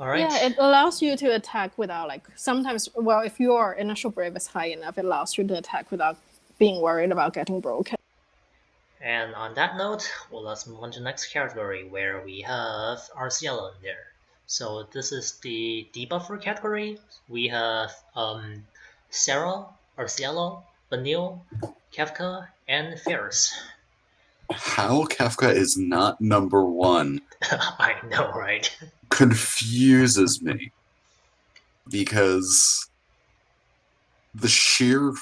All right. Yeah, it allows you to attack without sometimes. Well, if your initial brave is high enough, it allows you to attack without being worried about getting broken. And on that note, let's move on to the next category where we have Arciela in there. So this is the debuffer category. We have Sarah, Arciela, Vanille, Kefka, and Ferris. How Kefka is not number 1? I know, right? Confuses me. Because the sheer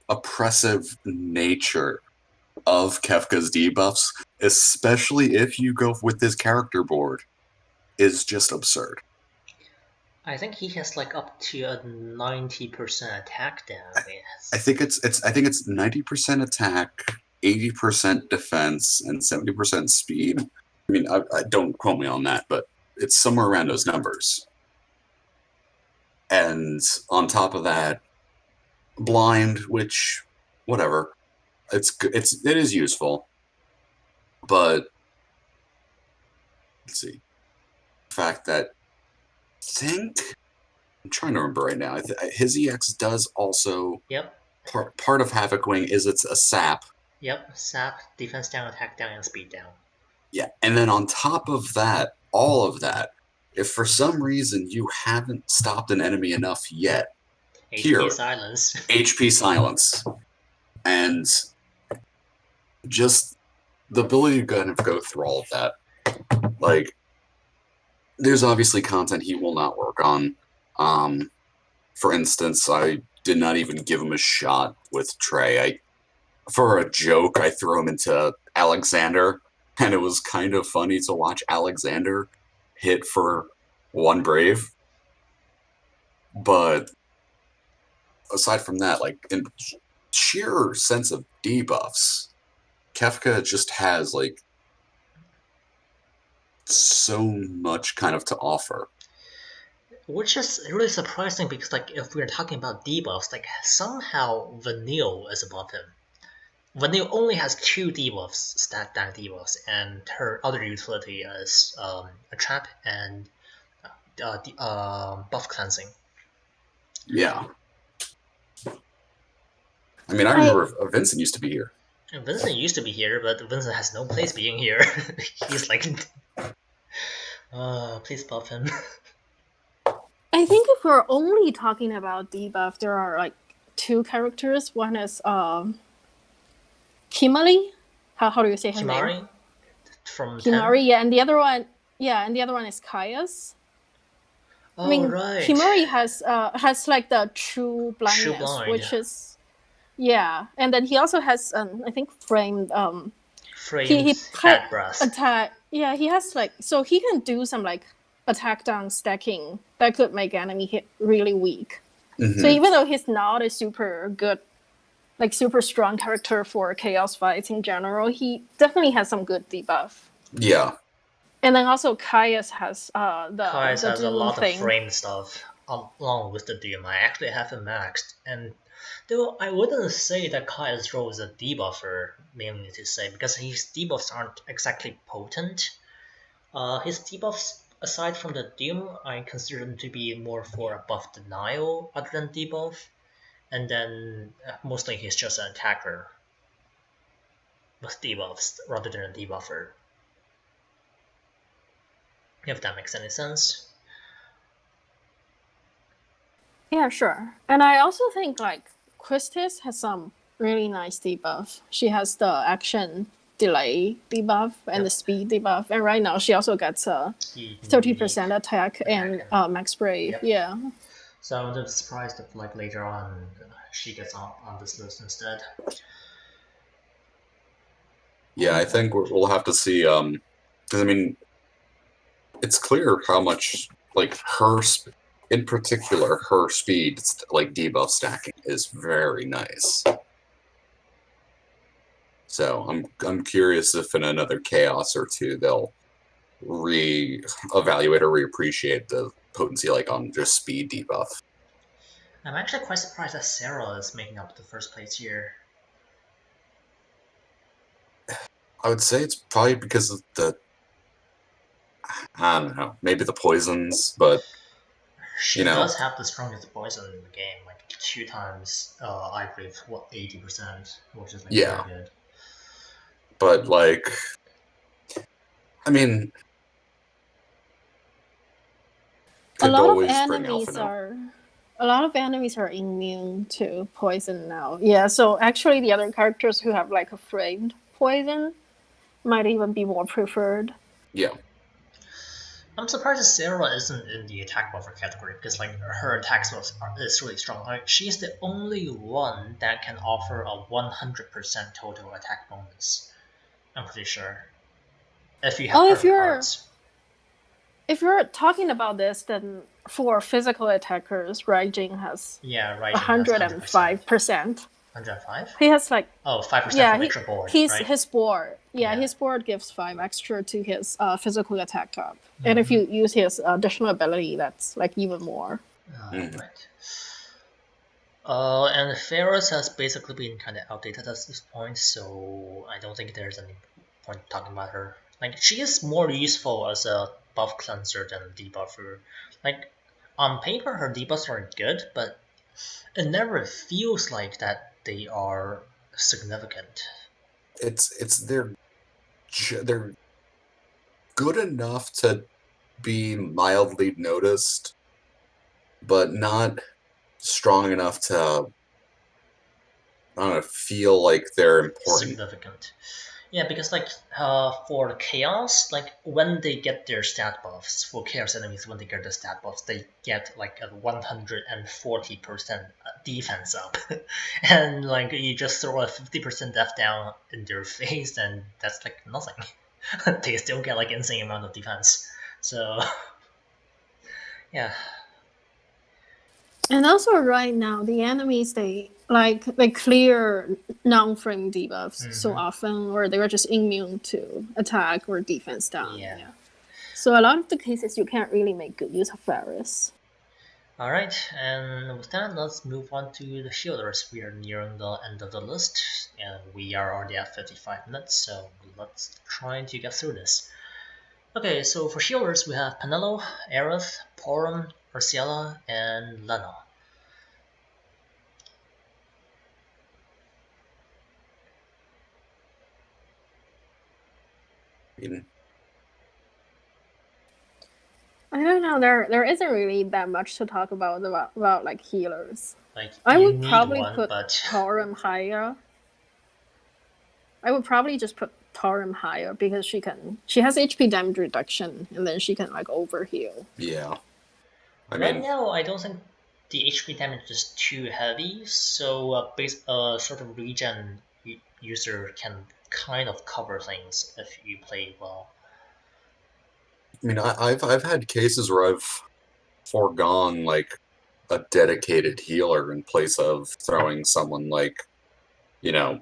oppressive nature of Kefka's debuffs, especially if you go with this character board, is just absurd. I think he has like up to a 90% attack down. I think it's 90% attack, 80% defense, and 70% speed. I mean, I don't quote me on that, but it's somewhere around those numbers. And on top of that, blind, which whatever, it is useful, but let's see, the fact that I'm trying to remember right now. His EX does also. Yep. Part of Havoc Wing is it's a sap. Yep, sap, defense down, attack down, and speed down. Yeah, and then on top of that, all of that, if for some reason you haven't stopped an enemy enough yet, HP silence. HP silence. And just the ability to kind of go through all of that. Like, there's obviously content he will not work on. For instance, I did not even give him a shot with Trey. For a joke, I threw him into Alexander, and it was kind of funny to watch Alexander hit for one Brave. But aside from that, like, in sheer sense of debuffs, Kefka just has, like, so much kind of to offer. Which is really surprising because, like, if we're talking about debuffs, like, somehow Vanille is above him. Vanille only has 2 debuffs, stat down debuffs, and her other utility is a trap and buff cleansing. Yeah. I mean, I remember Vincent used to be here. And Vincent used to be here, but Vincent has no place being here. He's like, please buff him. I think if we're only talking about debuff, there are like 2 characters. One is Kimali. How do you say her name? From Kimari, yeah, and the other one, is Caius. Oh, I mean, right. Kimari has like the true blindness, which is and then he also has I think framed head brass attack. Yeah, he has like, so he can do some like attack down stacking that could make enemy hit really weak. Mm-hmm. So even though he's not a super good, like super strong character for chaos fights in general, he definitely has some good debuff. Yeah. And then also Caius has Caius has a lot thing. of frame stuff along with the Doom. I actually have him maxed, and though I wouldn't say that Caius' role is a debuffer, mainly to say, because his debuffs aren't exactly potent. His debuffs, aside from the Doom, I consider them to be more for a buff denial other than debuff, and then mostly he's just an attacker with debuffs rather than a debuffer. If that makes any sense. Yeah, sure. And I also think like Christis has some really nice debuff. She has the action delay debuff and the speed debuff, and right now she also gets a 30% attack and max brave. Yep. Yeah. So I'm surprised if like later on she gets on this list instead. Yeah, I think we'll have to see. Because I mean, it's clear how much like in particular her speed, like debuff stacking, is very nice. So I'm curious if in another chaos or 2 they'll re-evaluate or reappreciate the potency like on just speed debuff. I'm actually quite surprised that Sarah is making up the first place here. I would say it's probably because of I don't know, maybe the poisons, but she does have the strongest poison in the game, like 2 times I believe 80%, which is like very good. But like, I mean, a lot of enemies are immune to poison now. Yeah, so actually the other characters who have like a framed poison might even be more preferred. Yeah. I'm surprised Sarah isn't in the attack buffer category because like her attack is really strong. Like she's the only one that can offer a 100% total attack bonus. I'm pretty sure. If you have perfect cards. if you're talking about this, then for physical attackers, Raijin has Yeah, Raijin has 105%. 105? He has like, Oh, 5% yeah, from extra board, he's right? his board. Yeah, Yeah. his board gives 5 extra to his physical attack up, and if you use his additional ability, that's like even more. Right. And Ferris has basically been kind of outdated at this point, so I don't think there's any point talking about her. Like, she is more useful as a buff cleanser than a debuffer. Like, on paper, her debuffs are good, but it never feels like that they are significant. They're good enough to be mildly noticed, but not strong enough to, I don't know, feel like they're important. Significant. Yeah, because like for chaos, like when they get their stat buffs for chaos enemies, when they get their stat buffs, they get like a 140% defense up, and like you just throw a 50% death down in their face, and that's like nothing. They still get like insane amount of defense. So yeah, And also, right now, the enemies they clear non-frame debuffs so often, or they are just immune to attack or defense down. Yeah. So a lot of the cases you can't really make good use of Ferris. All right, and with that, let's move on to the healers. We are nearing the end of the list, and we are already at 55 minutes, so let's try to get through this. Okay, so for healers, we have Penelo, Aerith, Porum, Ursiela, and Lena. I mean, I don't know. There isn't really that much to talk about like healers. Like, I you would need probably one, put but Taurum higher. I would probably just put Taurum higher because she has HP damage reduction and then she can like overheal. yeah. I right mean, now, I don't think the HP damage is too heavy, so sort of regen user can kind of cover things if you play well. I've had cases where I've foregone like a dedicated healer in place of throwing someone like, you know,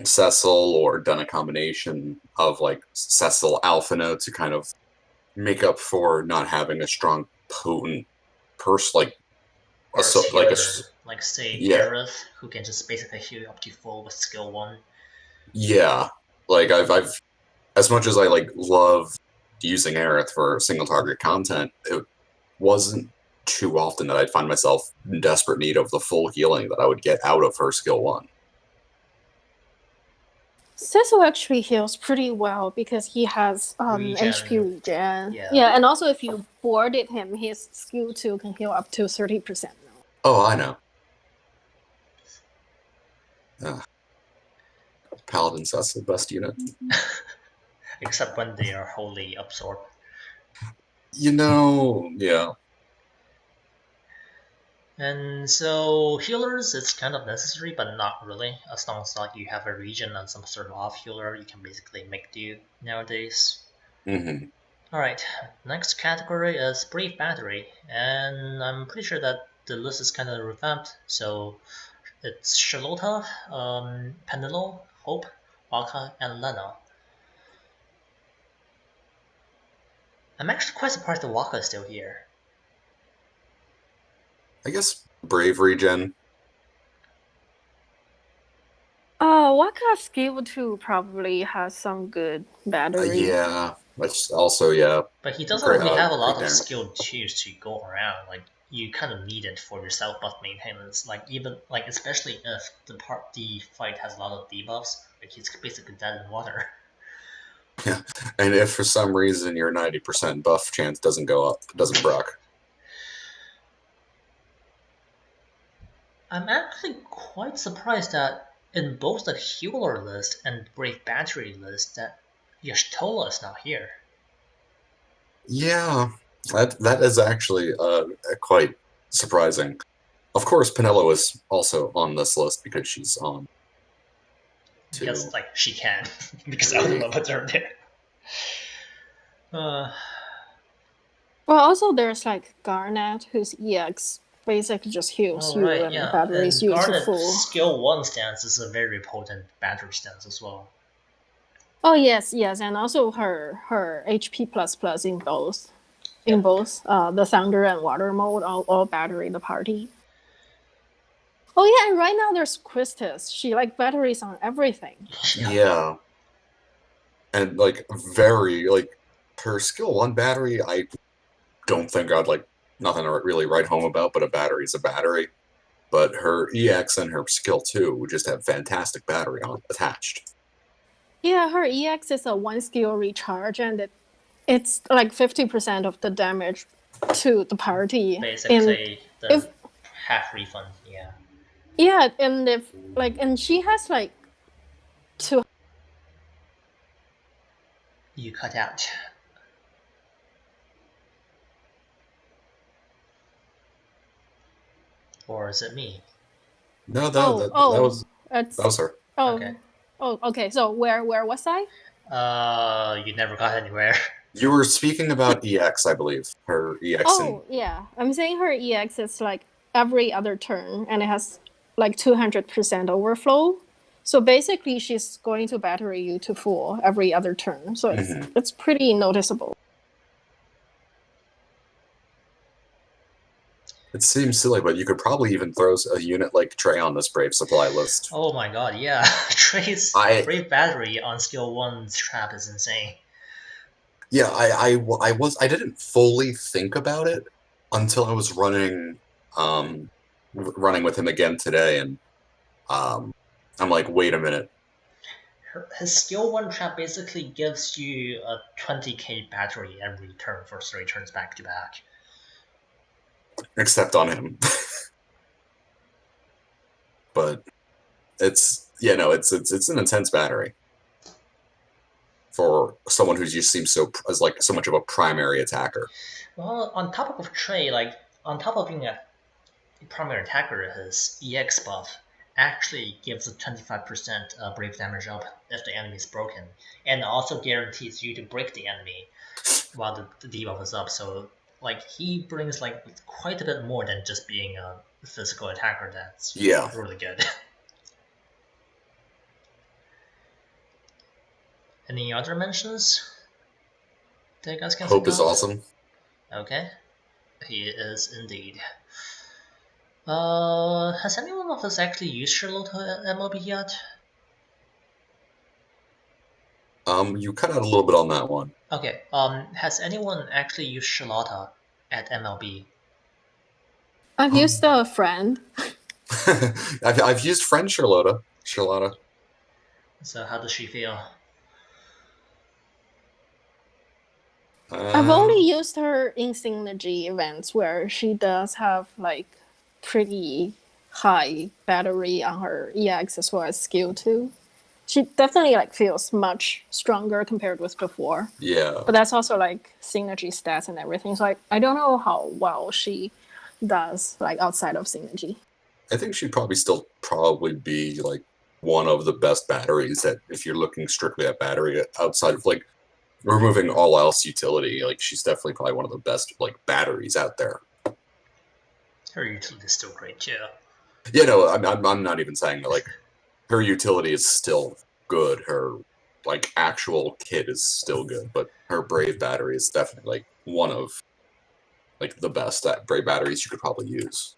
Cecil, or done a combination of like Cecil Alphino to kind of make up for not having a strong, potent like Or like healer, like say yeah, Aerith, who can just basically heal you up to full with skill 1. yeah. Like I've as much as I like love using Aerith for single target content, it wasn't too often that I'd find myself in desperate need of the full healing that I would get out of her skill 1. Cecil actually heals pretty well because he has HP regen. Yeah, and also if you boarded him, his skill 2 can heal up to 30% now. Oh, I know. Paladin Cecil, best unit. Except when they are wholly absorbed. Yeah. And so healers, it's kind of necessary, but not really. As long as like you have a regen and some sort of off healer, you can basically make do nowadays. Mm-hmm. Alright, next category is Brave Battery, and I'm pretty sure that the list is kind of revamped, so it's Charlotta, Penelo, Hope, Waka, and Lena. I'm actually quite surprised that Waka is still here. I guess Brave regen. Waka skill 2 probably has some good battery. Yeah, that's also, yeah. But he doesn't really have a lot of damage. skill 2s to go around. Like, you kind of need it for your self buff maintenance. Like, even like especially if the fight has a lot of debuffs, like he's basically dead in water. Yeah, and if for some reason your 90% buff chance doesn't go up, doesn't proc. I'm actually quite surprised that in both the healer list and Brave Battery list that Yashtola is not here. Yeah, that is actually quite surprising. Of course, Penelo is also on this list because she's on. Because like she can, because Altema puts her there. Well, also there's like Garnet, whose EX basically just heals Oh, you right, and yeah. batteries And you to Garnet full. skill 1 stance is a very potent battery stance as well. Oh yes, yes, and also her HP plus plus in both Yep. the Thunder and Water mode, all battery the party. Oh yeah, and right now there's Quistis. She like batteries on everything. Yeah. Yeah, and like very like her skill 1 battery, I don't think I'd like nothing to really write home about, but a battery's a battery. But her EX and her skill 2 would just have fantastic battery on attached. Yeah, her EX is a one skill recharge, and it's like 50% of the damage to the party. And Basically, if the half refund, yeah. yeah, and if like and she has like two. You cut out. Or is it me? No, Oh, oh, that it's was her. Okay. oh, okay. So where was I? You never got anywhere. You were speaking about EX, I believe. Her EX and Oh yeah, I'm saying her EX is like every other turn, and it has like 200% overflow. So basically, she's going to battery you to full every other turn. So mhm. it's pretty noticeable. It seems silly, but you could probably even throw a unit like Trey on this Brave supply list. Oh my god, yeah. Trey's I Brave Battery on skill 1's trap is insane. yeah, I didn't fully think about it until I was running with him again today, and um, I'm like, wait a minute. His skill 1 trap basically gives you a 20k battery every turn for 3 turns back to back. Except on him. But it's an intense battery for someone who just seems as like so much of a primary attacker. Well, on top of Trey, like, on top of being a primary attacker, his EX buff actually gives a 25% brave damage up if the enemy is broken, and also guarantees you to break the enemy while the debuff is up. So, like, he brings like quite a bit more than just being a physical attacker. That's Yeah, really good. Any other mentions that you guys can think Hope is of? awesome. Okay, he is indeed. Has anyone of us actually used Charlotte at MLB yet? You cut out a little bit on that one. Okay. Has anyone actually used Charlotta at MLB? I've used a friend. I've used friend Charlotta. So how does she feel? I've only Um, used her in synergy events where she does have like pretty high battery on her EX as well as skill 2. She definitely like feels much stronger compared with before. yeah, But that's also like synergy stats and everything. So I don't know how well she does like outside of synergy. I think she'd probably be like one of the best batteries that if you're looking strictly at battery outside of like removing all else utility, like she's definitely probably one of the best like batteries out there. Her utility is still great too. Yeah, no, I'm not even saying that like her utility is still good. Her like actual kit is still good, but her Brave battery is definitely like one of like the best Brave batteries you could probably use.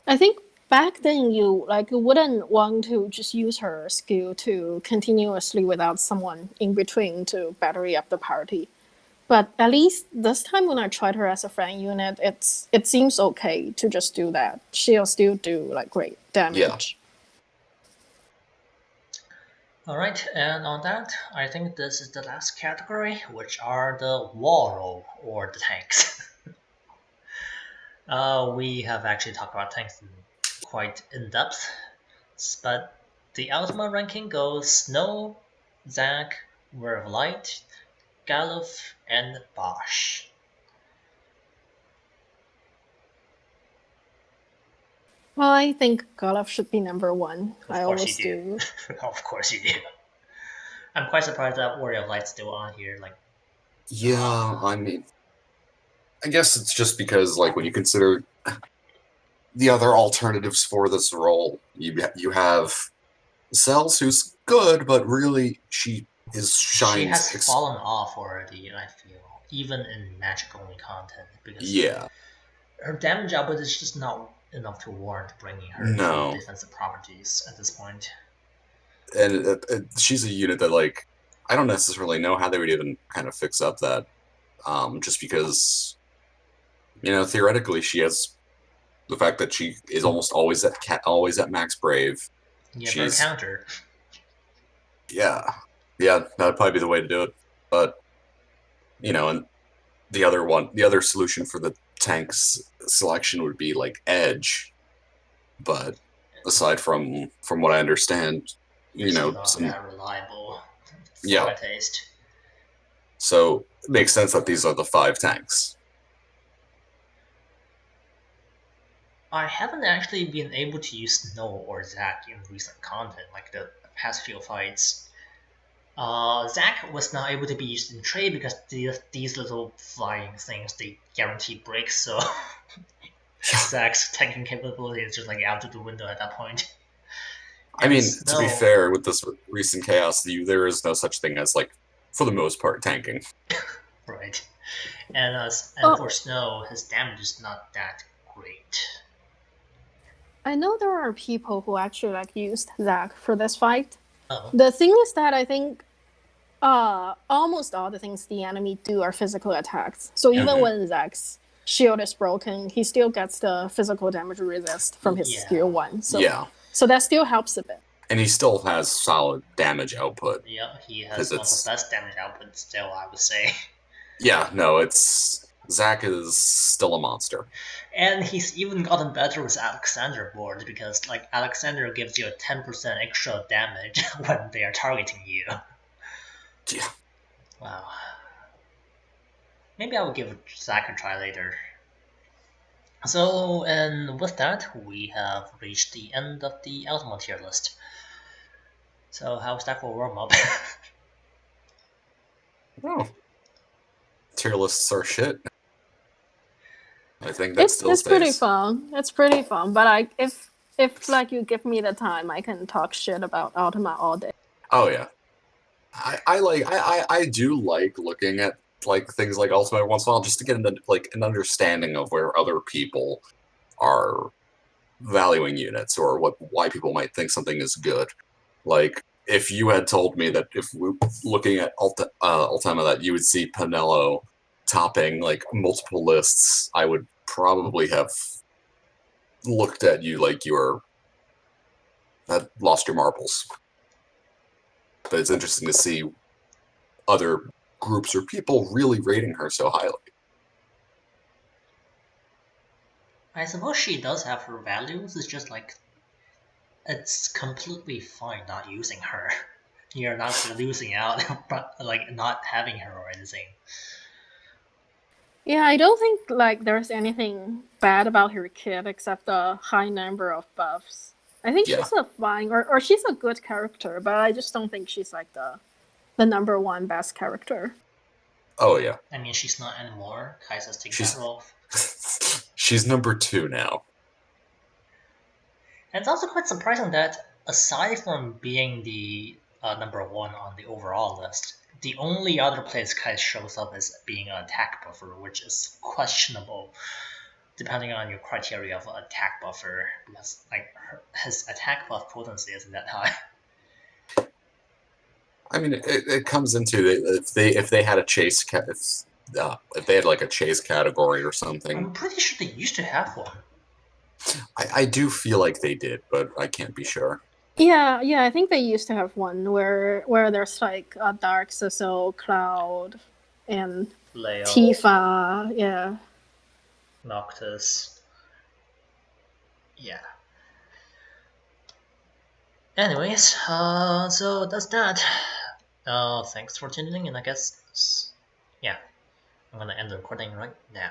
I think back then you like wouldn't want to just use her skill to continuously without someone in between to battery up the party. But at least this time when I tried her as a friend unit, it seems okay to just do that. She'll still do like great Yeah. damage. Alright, and on that, I think this is the last category, which are the wall roll, or the tanks. We have actually talked about tanks quite in depth, but the Altema ranking goes Snow, Zack, Word of Light, Galuf, and Bosch. Well, I think Golov should be number one. Of I course you always do. do. Of course you do. I'm quite surprised that Word of Light's still on here. Like, Yeah, I mean, I guess it's just because, like, when you consider the other alternatives for this role, you have Cells, who's good, but really She shines. has fallen off already, I feel, even in magic only content, because Yeah, her damage output is just not enough to warrant bringing her true no, defensive properties at this point. and she's a unit that, like, I don't necessarily know how they would even kind of fix up that, just because theoretically she has the fact that she is almost always at max brave. Give her She's counter. yeah, yeah, that'd probably be the way to do it. But and the other solution for the tanks selection would be like edge. But aside from what I understand, It's not some that reliable for yeah. my taste. So it makes sense that these are the 5 tanks. I haven't actually been able to use Snow or Zack in recent content, like the past few fights. Zack was not able to be used in trade because these little flying things, they guarantee breaks, so Yeah. Zack's tanking capability is just like out of the window at that point. I And mean, to be Snow, fair, with this recent chaos, there is no such thing as, like, for the most part, tanking. right. And for Oh, Snow, his damage is not that great. I know there are people who actually like used Zack for this fight. Oh, The thing is that I think almost all the things the enemy do are physical attacks. So yeah. even when Zack's shield is broken, he still gets the physical damage resist from his Yeah. skill 1. Yeah, So that still helps a bit. and he still has solid damage output Yeah, he because has one of the it's best damage outputs still, I would say. yeah, no, it's Zack is still a monster. And he's even gotten better with Alexander board because like Alexander gives you a 10% extra damage when they are targeting you. Yeah, Wow. Maybe I will give Zack a try later. So, and with that, we have reached the end of the Altema tier list. So, how's that for warm up? oh, tier lists are shit. I think that still It's pretty stays. fun. It's pretty fun. But if like you give me the time, I can talk shit about Ultima all day. Oh yeah, I do like looking at like things like Ultimate once in a while just to get an understanding of where other people are valuing units or why people might think something is good. Like if you had told me that if we looking at Ultima that you would see Pinello topping like multiple lists, I would probably have looked at you like you were had lost your marbles. But it's interesting to see other groups or people really rating her so highly. I suppose she does have her values, it's just like it's completely fine not using her. You're not losing out, but like not having her or anything. Yeah, I don't think like there's anything bad about her kit except the high number of buffs. I think Yeah. she's a fine or she's a good character, but I just don't think she's like the number one best character. Oh yeah. I mean, she's not anymore. Kaisa's taking that She's role. she's number 2 now. And it's also quite surprising that aside from being the number 1 on the overall list, the only other place Kai shows up as being an attack buffer, which is questionable depending on your criteria of attack buffer, because like his attack buff potency isn't that high. I mean, it comes into if they had a chase if they had like a chase category or something. I'm pretty sure they used to have one. I do feel like they did, but I can't be sure. Yeah, I think they used to have one where there's like a Dark Sizzle, Cloud, and Leo, Tifa. Yeah. Noctis. Yeah. Anyways, so that's that. Thanks for tuning in, and I guess, yeah, I'm gonna end the recording right now.